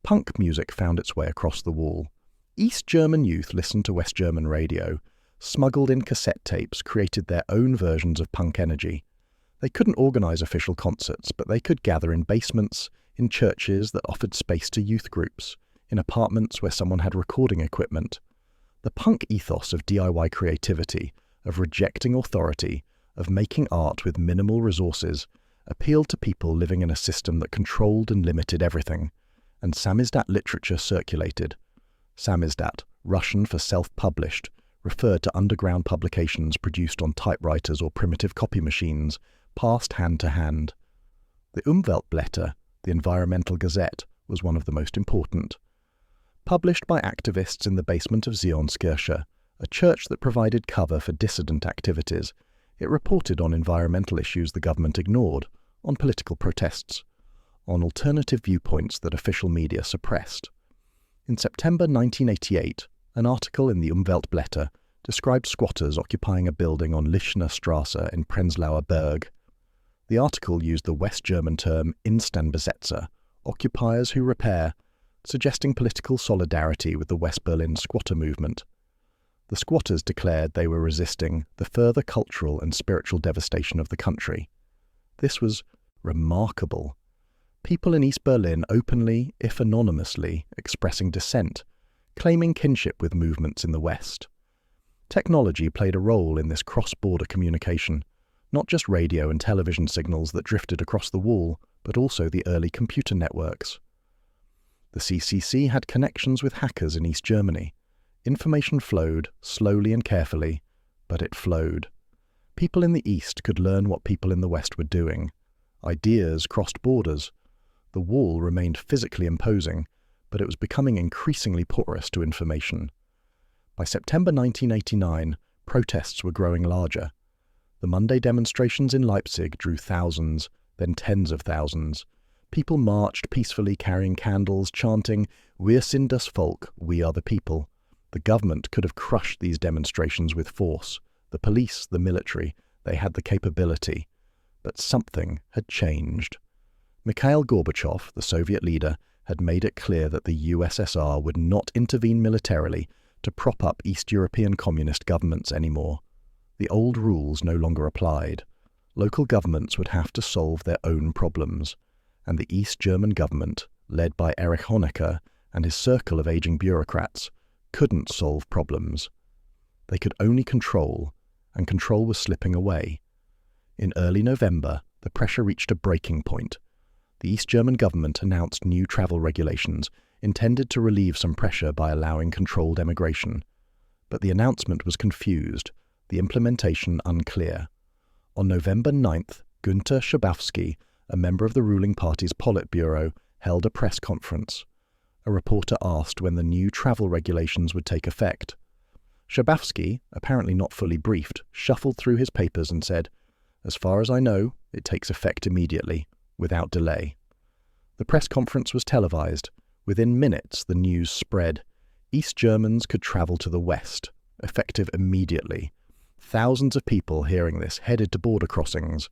Punk music found its way across the wall. East German youth listened to West German radio, smuggled in cassette tapes, created their own versions of punk energy. They couldn't organise official concerts, but they could gather in basements, in churches that offered space to youth groups, in apartments where someone had recording equipment. The punk ethos of DIY creativity, of rejecting authority, of making art with minimal resources, appealed to people living in a system that controlled and limited everything, and samizdat literature circulated. Samizdat, Russian for self-published, referred to underground publications produced on typewriters or primitive copy machines, passed hand to hand. The Umweltblätter, the Environmental Gazette, was one of the most important. Published by activists in the basement of Zionskirche, a church that provided cover for dissident activities, it reported on environmental issues the government ignored, on political protests, on alternative viewpoints that official media suppressed. In September 1988, an article in the Umweltblätter described squatters occupying a building on Lischner Straße in Prenzlauer Berg. The article used the West German term Instandbesetzer, occupiers who repair, suggesting political solidarity with the West Berlin squatter movement. The squatters declared they were resisting the further cultural and spiritual devastation of the country. This was remarkable. People in East Berlin openly, if anonymously, expressing dissent, claiming kinship with movements in the West. Technology played a role in this cross-border communication, not just radio and television signals that drifted across the wall, but also the early computer networks. The CCC had connections with hackers in East Germany. Information flowed, slowly and carefully, but it flowed. People in the East could learn what people in the West were doing. Ideas crossed borders. The wall remained physically imposing, but it was becoming increasingly porous to information. By September 1989, protests were growing larger. The Monday demonstrations in Leipzig drew thousands, then tens of thousands. People marched peacefully carrying candles, chanting, "Wir sind das Volk, we are the people." The government could have crushed these demonstrations with force. The police, the military, they had the capability. But something had changed. Mikhail Gorbachev, the Soviet leader, had made it clear that the USSR would not intervene militarily to prop up East European communist governments anymore. The old rules no longer applied. Local governments would have to solve their own problems, and the East German government, led by Erich Honecker and his circle of aging bureaucrats, couldn't solve problems. They could only control, and control was slipping away. In early November, the pressure reached a breaking point. The East German government announced new travel regulations intended to relieve some pressure by allowing controlled emigration. But the announcement was confused, the implementation unclear. On November 9th, Günter Schabowski, a member of the ruling party's Politburo, held a press conference. A reporter asked when the new travel regulations would take effect. Schabowski, apparently not fully briefed, shuffled through his papers and said, "As far as I know, it takes effect immediately, without delay." The press conference was televised. Within minutes, the news spread. East Germans could travel to the West, effective immediately. Thousands of people hearing this headed to border crossings.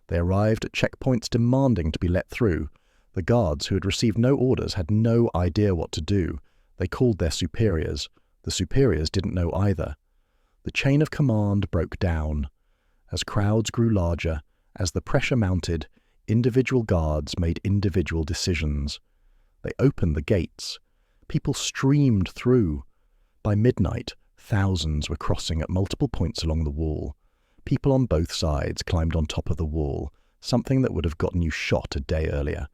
They arrived at checkpoints demanding to be let through. The guards, who had received no orders, had no idea what to do. They called their superiors. The superiors didn't know either. The chain of command broke down. As crowds grew larger, as the pressure mounted, individual guards made individual decisions. They opened the gates. People streamed through. By midnight, thousands were crossing at multiple points along the wall. People on both sides climbed on top of the wall, something that would have gotten you shot a day earlier.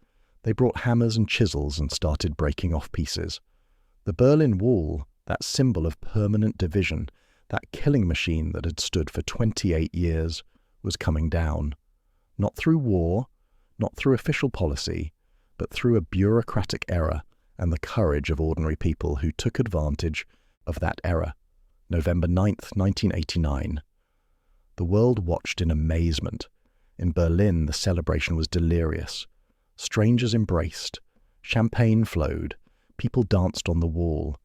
They brought hammers and chisels and started breaking off pieces. The Berlin Wall, that symbol of permanent division, that killing machine that had stood for 28 years, was coming down. Not through war, not through official policy, but through a bureaucratic error and the courage of ordinary people who took advantage of that error. November 9th, 1989. The world watched in amazement. In Berlin, the celebration was delirious. Strangers embraced. Champagne flowed. People danced on the wall.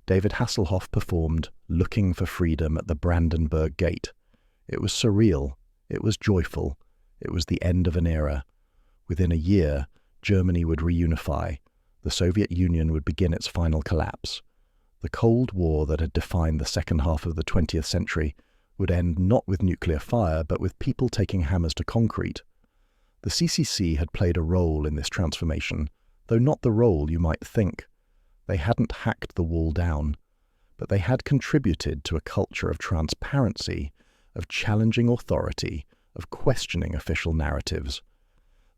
David Hasselhoff performed "Looking for Freedom" at the Brandenburg Gate. It was surreal. It was joyful. It was the end of an era. Within a year, Germany would reunify. The Soviet Union would begin its final collapse. The Cold War that had defined the second half of the 20th century would end not with nuclear fire, but with people taking hammers to concrete. The CCC had played a role in this transformation, though not the role you might think. They hadn't hacked the wall down, but they had contributed to a culture of transparency, of challenging authority, of questioning official narratives.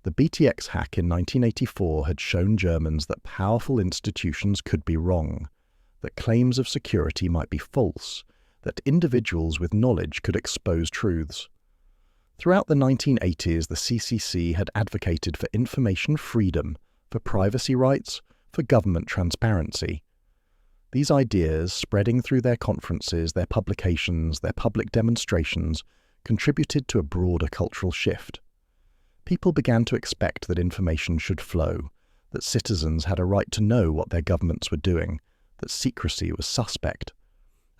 The BTX hack in 1984 had shown Germans that powerful institutions could be wrong, that claims of security might be false, that individuals with knowledge could expose truths. Throughout the 1980s, the CCC had advocated for information freedom, for privacy rights, for government transparency. These ideas, spreading through their conferences, their publications, their public demonstrations, contributed to a broader cultural shift. People began to expect that information should flow, that citizens had a right to know what their governments were doing, that secrecy was suspect.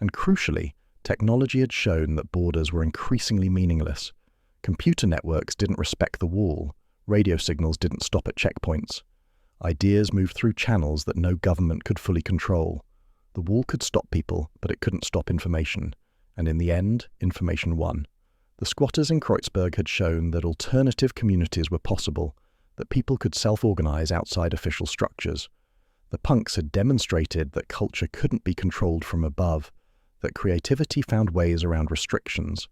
And crucially, technology had shown that borders were increasingly meaningless. Computer networks didn't respect the wall, radio signals didn't stop at checkpoints. Ideas moved through channels that no government could fully control. The wall could stop people, but it couldn't stop information. And in the end, information won. The squatters in Kreuzberg had shown that alternative communities were possible, that people could self-organize outside official structures. The punks had demonstrated that culture couldn't be controlled from above, that creativity found ways around restrictions.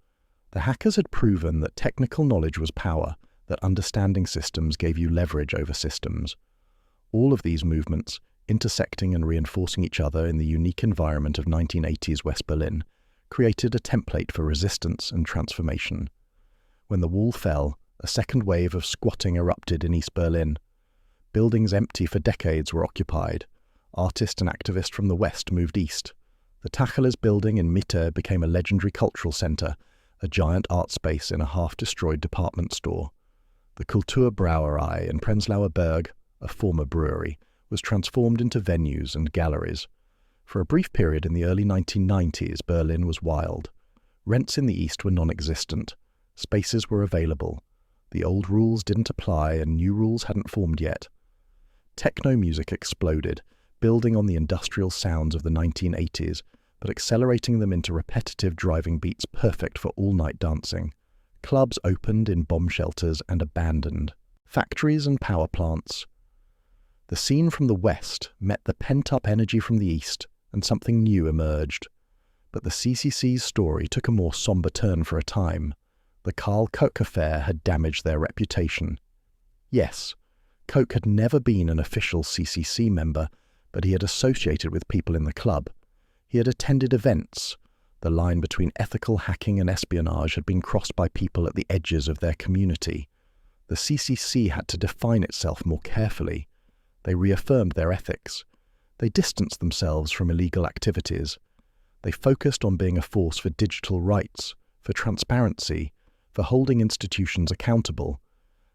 The hackers had proven that technical knowledge was power, that understanding systems gave you leverage over systems. All of these movements, intersecting and reinforcing each other in the unique environment of 1980s West Berlin, created a template for resistance and transformation. When the wall fell, a second wave of squatting erupted in East Berlin. Buildings empty for decades were occupied. Artists and activists from the West moved east. The Tacheles building in Mitte became a legendary cultural centre, a giant art space in a half-destroyed department store. The Kulturbrauerei in Prenzlauer Berg, a former brewery, was transformed into venues and galleries. For a brief period in the early 1990s, Berlin was wild. Rents in the east were non-existent. Spaces were available. The old rules didn't apply and new rules hadn't formed yet. Techno music exploded, building on the industrial sounds of the 1980s, but accelerating them into repetitive driving beats perfect for all-night dancing. Clubs opened in bomb shelters and abandoned. Factories and power plants. The scene from the West met the pent-up energy from the East, and something new emerged. But the CCC's story took a more somber turn for a time. The Karl Koch affair had damaged their reputation. Yes, Koch had never been an official CCC member, but he had associated with people in the club. He had attended events. The line between ethical hacking and espionage had been crossed by people at the edges of their community. The CCC had to define itself more carefully. They reaffirmed their ethics. They distanced themselves from illegal activities. They focused on being a force for digital rights, for transparency, for holding institutions accountable.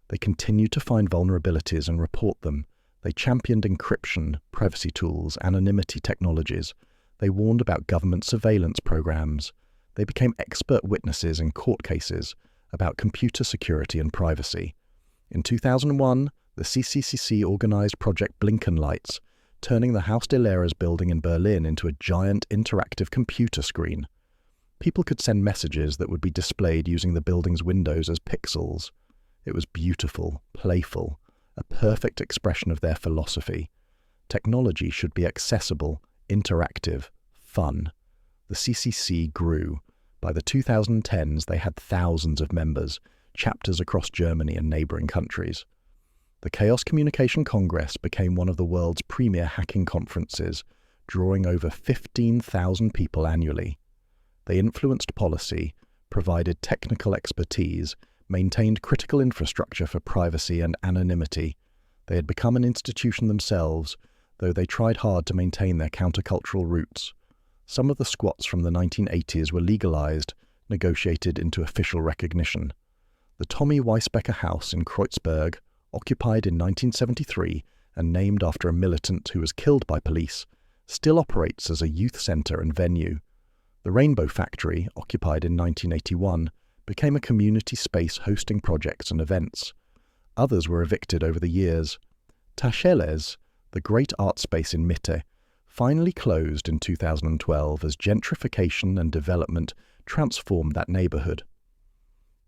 They continued to find vulnerabilities and report them. They championed encryption, privacy tools, anonymity technologies. They warned about government surveillance programs. They became expert witnesses in court cases about computer security and privacy. In 2001, the CCCC organized Project Blinkenlights, turning the Haus der Lehrers building in Berlin into a giant interactive computer screen. People could send messages that would be displayed using the building's windows as pixels. It was beautiful, playful, a perfect expression of their philosophy. Technology should be accessible, interactive, fun. The CCC grew. By the 2010s, they had thousands of members, chapters across Germany and neighboring countries. The Chaos Communication Congress became one of the world's premier hacking conferences, drawing over 15,000 people annually. They influenced policy, provided technical expertise, maintained critical infrastructure for privacy and anonymity. They had become an institution themselves, though they tried hard to maintain their countercultural roots. Some of the squats from the 1980s were legalized, negotiated into official recognition. The Tommy Weisbecker House in Kreuzberg, occupied in 1973 and named after a militant who was killed by police, still operates as a youth centre and venue. The Rainbow Factory, occupied in 1981, became a community space hosting projects and events. Others were evicted over the years. Tacheles, the great art space in Mitte, finally closed in 2012 as gentrification and development transformed that neighborhood.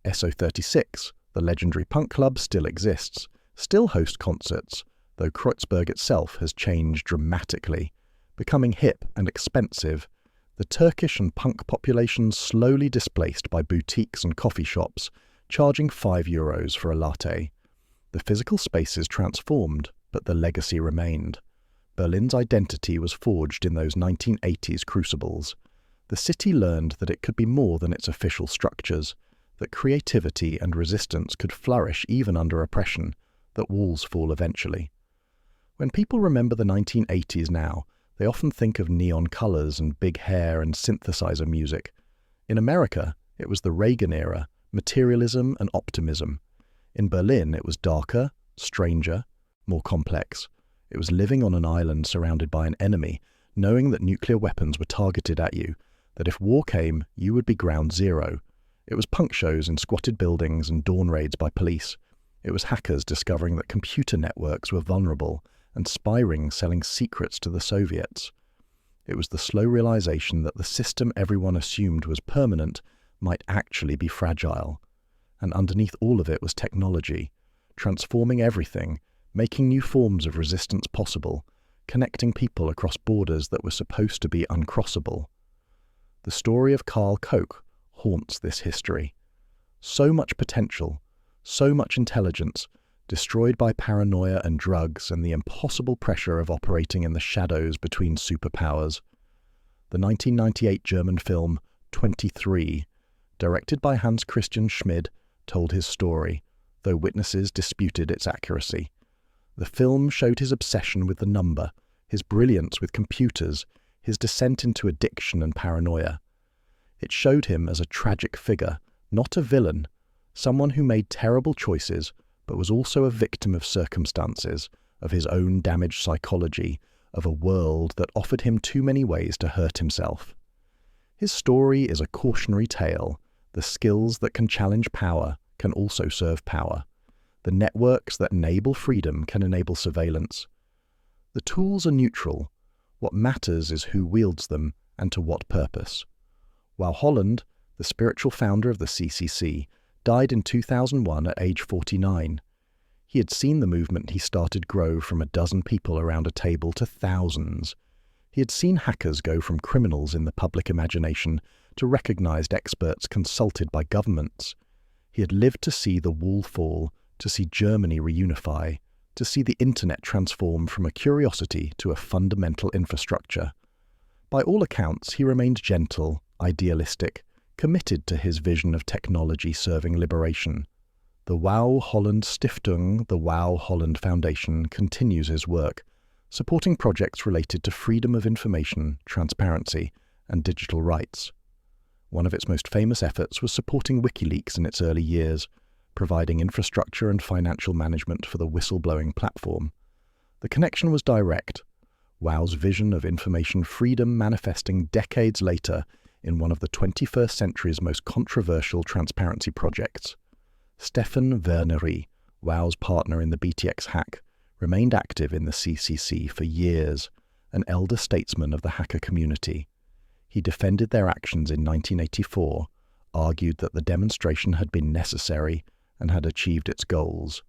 SO36, the legendary punk club, still exists, still hosts concerts, though Kreuzberg itself has changed dramatically, becoming hip and expensive, the Turkish and punk populations slowly displaced by boutiques and coffee shops, charging €5 for a latte. The physical spaces transformed, but the legacy remained. Berlin's identity was forged in those 1980s crucibles. The city learned that it could be more than its official structures, that creativity and resistance could flourish even under oppression, that walls fall eventually. When people remember the 1980s now, they often think of neon colors and big hair and synthesizer music. In America, it was the Reagan era, materialism and optimism. In Berlin, it was darker, stranger, more complex. It was living on an island surrounded by an enemy, knowing that nuclear weapons were targeted at you, that if war came, you would be ground zero. It was punk shows in squatted buildings and dawn raids by police. It was hackers discovering that computer networks were vulnerable and spy rings selling secrets to the Soviets. It was the slow realization that the system everyone assumed was permanent might actually be fragile. And underneath all of it was technology, transforming everything, making new forms of resistance possible, connecting people across borders that were supposed to be uncrossable. The story of Karl Koch haunts this history. So much potential, so much intelligence, destroyed by paranoia and drugs and the impossible pressure of operating in the shadows between superpowers. The 1998 German film 23, directed by Hans Christian Schmid, told his story, though witnesses disputed its accuracy. The film showed his obsession with the number, his brilliance with computers, his descent into addiction and paranoia. It showed him as a tragic figure, not a villain, someone who made terrible choices, but was also a victim of circumstances, of his own damaged psychology, of a world that offered him too many ways to hurt himself. His story is a cautionary tale. The skills that can challenge power can also serve power. The networks that enable freedom can enable surveillance. The tools are neutral. What matters is who wields them and to what purpose. While Holland, the spiritual founder of the CCC, died in 2001 at age 49. He had seen the movement he started grow from a dozen people around a table to thousands. He had seen hackers go from criminals in the public imagination to recognized experts consulted by governments. He had lived to see the wall fall, to see Germany reunify, to see the internet transform from a curiosity to a fundamental infrastructure. By all accounts, he remained gentle, idealistic, committed to his vision of technology serving liberation. The WOW Holland Stiftung, the WOW Holland Foundation, continues his work, supporting projects related to freedom of information, transparency, and digital rights. One of its most famous efforts was supporting WikiLeaks in its early years, providing infrastructure and financial management for the whistleblowing platform. The connection was direct, WOW's vision of information freedom manifesting decades later in one of the 21st century's most controversial transparency projects. Stefan Wernery, WOW's partner in the BTX hack, remained active in the CCC for years, an elder statesman of the hacker community. He defended their actions in 1984, argued that the demonstration had been necessary and had achieved its goals.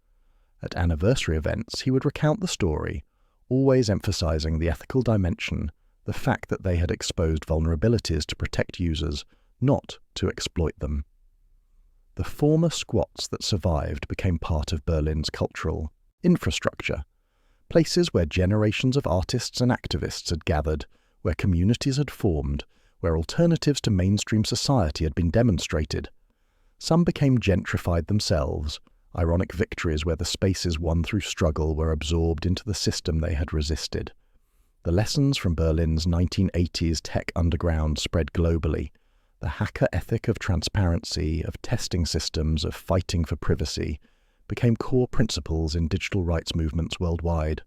At anniversary events, he would recount the story, always emphasizing the ethical dimension, the fact that they had exposed vulnerabilities to protect users, not to exploit them. The former squats that survived became part of Berlin's cultural infrastructure, places where generations of artists and activists had gathered, where communities had formed, where alternatives to mainstream society had been demonstrated. Some became gentrified themselves, ironic victories where the spaces won through struggle were absorbed into the system they had resisted. The lessons from Berlin's 1980s tech underground spread globally. The hacker ethic of transparency, of testing systems, of fighting for privacy, became core principles in digital rights movements worldwide.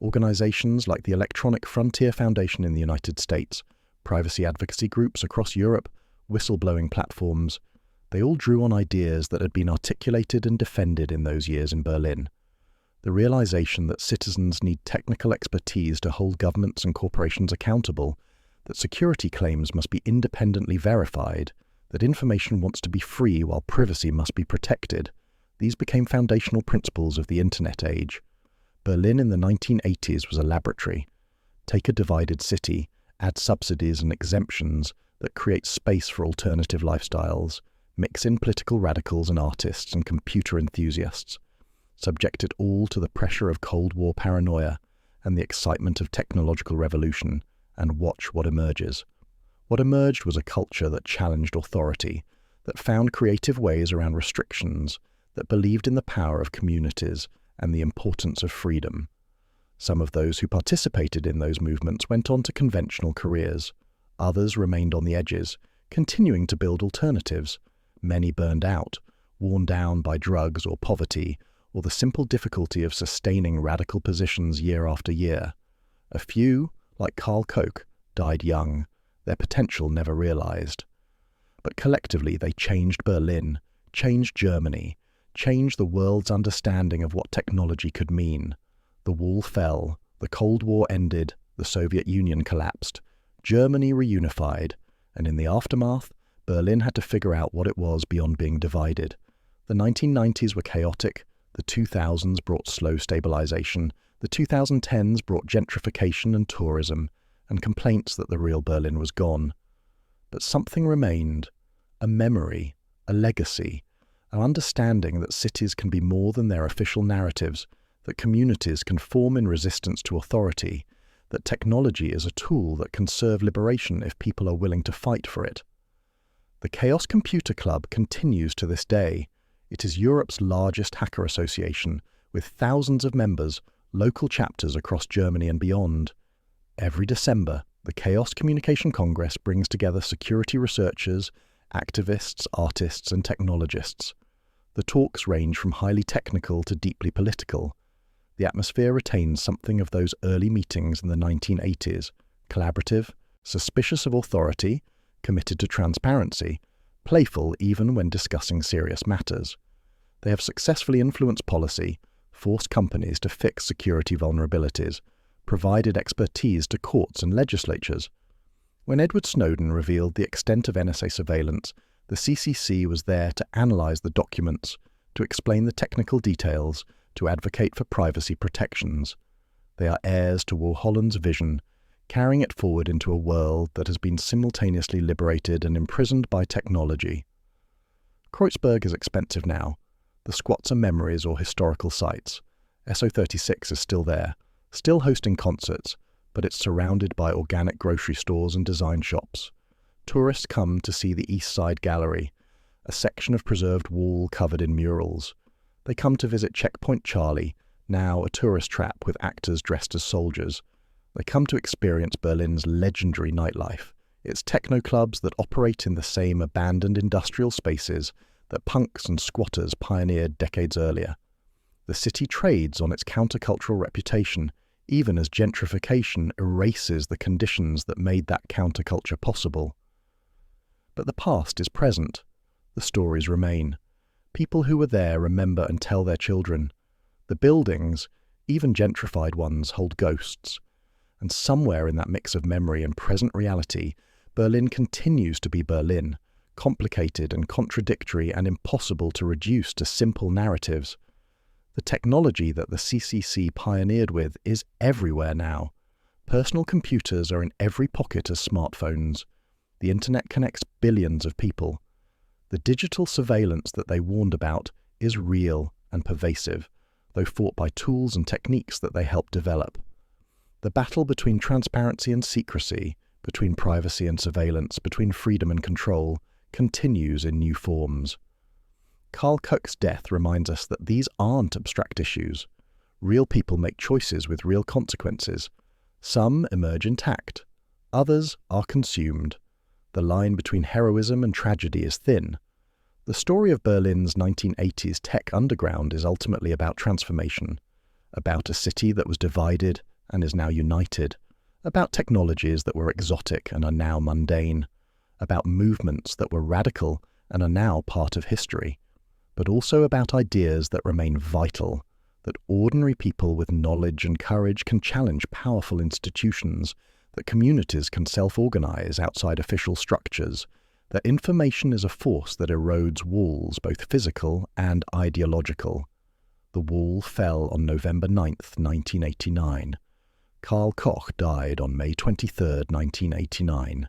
Organizations like the Electronic Frontier Foundation in the United States, privacy advocacy groups across Europe, whistleblowing platforms, They all drew on ideas that had been articulated and defended in those years in Berlin. The realization that citizens need technical expertise to hold governments and corporations accountable, that security claims must be independently verified, that information wants to be free while privacy must be protected, these became foundational principles of the Internet age. Berlin in the 1980s was a laboratory. Take a divided city, add subsidies and exemptions that create space for alternative lifestyles, mix in political radicals and artists and computer enthusiasts, subject it all to the pressure of Cold War paranoia and the excitement of technological revolution, and watch what emerges. What emerged was a culture that challenged authority, that found creative ways around restrictions, that believed in the power of communities and the importance of freedom. Some of those who participated in those movements went on to conventional careers. Others remained on the edges, continuing to build alternatives. Many burned out, worn down by drugs or poverty, or the simple difficulty of sustaining radical positions year after year. A few, like Karl Koch, died young, their potential never realized. But collectively they changed Berlin, changed Germany, changed the world's understanding of what technology could mean. The wall fell, the Cold War ended, the Soviet Union collapsed, Germany reunified, and in the aftermath, Berlin had to figure out what it was beyond being divided. The 1990s were chaotic, the 2000s brought slow stabilization, the 2010s brought gentrification and tourism, and complaints that the real Berlin was gone. But something remained, a memory, a legacy, an understanding that cities can be more than their official narratives, that communities can form in resistance to authority, that technology is a tool that can serve liberation if people are willing to fight for it. The Chaos Computer Club continues to this day. It is Europe's largest hacker association, with thousands of members, local chapters across Germany and beyond. Every December, the Chaos Communication Congress brings together security researchers, activists, artists, and technologists. The talks range from highly technical to deeply political. The atmosphere retains something of those early meetings in the 1980s, collaborative, suspicious of authority, committed to transparency, playful even when discussing serious matters. They have successfully influenced policy, forced companies to fix security vulnerabilities, provided expertise to courts and legislatures. When Edward Snowden revealed the extent of NSA surveillance, the CCC was there to analyze the documents, to explain the technical details, to advocate for privacy protections. They are heirs to Warholland's vision, carrying it forward into a world that has been simultaneously liberated and imprisoned by technology. Kreuzberg is expensive now. The squats are memories or historical sites. SO36 is still there, still hosting concerts, but it's surrounded by organic grocery stores and design shops. Tourists come to see the East Side Gallery, a section of preserved wall covered in murals. They come to visit Checkpoint Charlie, now a tourist trap with actors dressed as soldiers. They come to experience Berlin's legendary nightlife, its techno clubs that operate in the same abandoned industrial spaces that punks and squatters pioneered decades earlier. The city trades on its countercultural reputation, even as gentrification erases the conditions that made that counterculture possible. But the past is present. The stories remain. People who were there remember and tell their children. The buildings, even gentrified ones, hold ghosts. And somewhere in that mix of memory and present reality, Berlin continues to be Berlin, complicated and contradictory and impossible to reduce to simple narratives. The technology that the CCC pioneered with is everywhere now. Personal computers are in every pocket as smartphones. The internet connects billions of people. The digital surveillance that they warned about is real and pervasive, though fought by tools and techniques that they helped develop. The battle between transparency and secrecy, between privacy and surveillance, between freedom and control, continues in new forms. Karl Koch's death reminds us that these aren't abstract issues. Real people make choices with real consequences. Some emerge intact. Others are consumed. The line between heroism and tragedy is thin. The story of Berlin's 1980s tech underground is ultimately about transformation, about a city that was divided and is now united, about technologies that were exotic and are now mundane, about movements that were radical and are now part of history, but also about ideas that remain vital, that ordinary people with knowledge and courage can challenge powerful institutions, that communities can self-organize outside official structures, that information is a force that erodes walls, both physical and ideological. The wall fell on November 9th, 1989. Karl Koch died on May 23, 1989.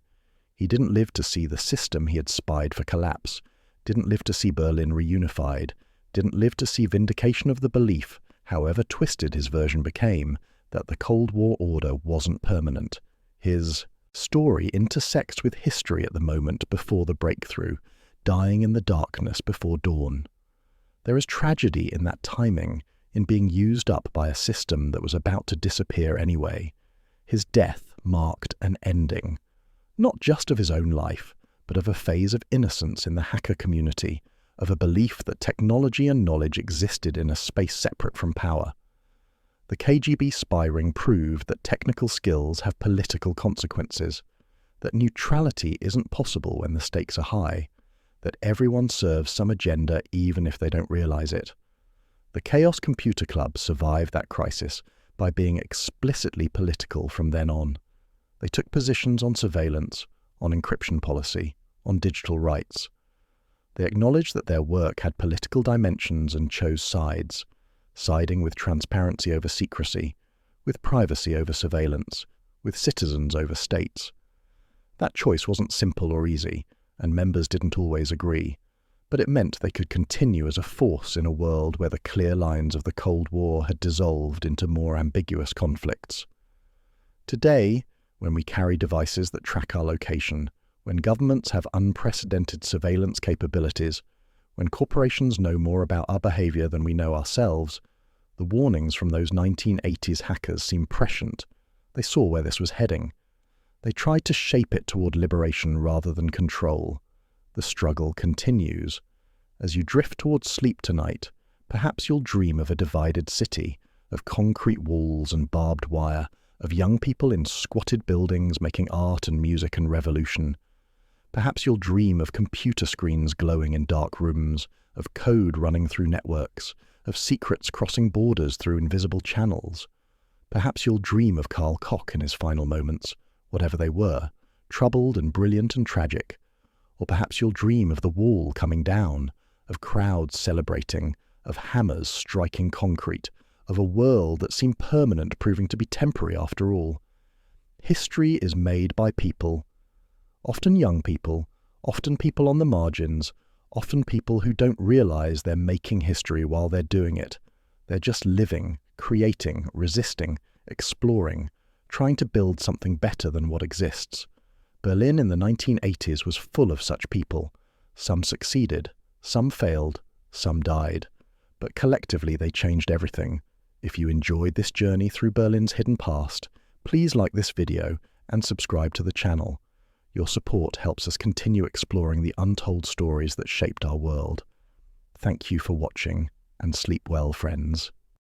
He didn't live to see the system he had spied for collapse, didn't live to see Berlin reunified, didn't live to see vindication of the belief, however twisted his version became, that the Cold War order wasn't permanent. His story intersects with history at the moment before the breakthrough, dying in the darkness before dawn. There is tragedy in that timing, in being used up by a system that was about to disappear anyway. His death marked an ending, not just of his own life, but of a phase of innocence in the hacker community, of a belief that technology and knowledge existed in a space separate from power. The KGB spy ring proved that technical skills have political consequences, that neutrality isn't possible when the stakes are high, that everyone serves some agenda even if they don't realize it. The Chaos Computer Club survived that crisis by being explicitly political from then on. They took positions on surveillance, on encryption policy, on digital rights. They acknowledged that their work had political dimensions and chose sides, siding with transparency over secrecy, with privacy over surveillance, with citizens over states. That choice wasn't simple or easy, and members didn't always agree, but it meant they could continue as a force in a world where the clear lines of the Cold War had dissolved into more ambiguous conflicts. Today, when we carry devices that track our location, when governments have unprecedented surveillance capabilities, when corporations know more about our behavior than we know ourselves, the warnings from those 1980s hackers seem prescient. They saw where this was heading. They tried to shape it toward liberation rather than control. The struggle continues. As you drift towards sleep tonight, perhaps you'll dream of a divided city, of concrete walls and barbed wire, of young people in squatted buildings making art and music and revolution. Perhaps you'll dream of computer screens glowing in dark rooms, of code running through networks, of secrets crossing borders through invisible channels. Perhaps you'll dream of Karl Koch in his final moments, whatever they were, troubled and brilliant and tragic. Or perhaps you'll dream of the wall coming down, of crowds celebrating, of hammers striking concrete, of a world that seemed permanent proving to be temporary after all. History is made by people, often young people, often people on the margins, often people who don't realize they're making history while they're doing it. They're just living, creating, resisting, exploring, trying to build something better than what exists. Berlin in the 1980s was full of such people. Some succeeded, some failed, some died. But collectively they changed everything. If you enjoyed this journey through Berlin's hidden past, please like this video and subscribe to the channel. Your support helps us continue exploring the untold stories that shaped our world. Thank you for watching, and sleep well, friends.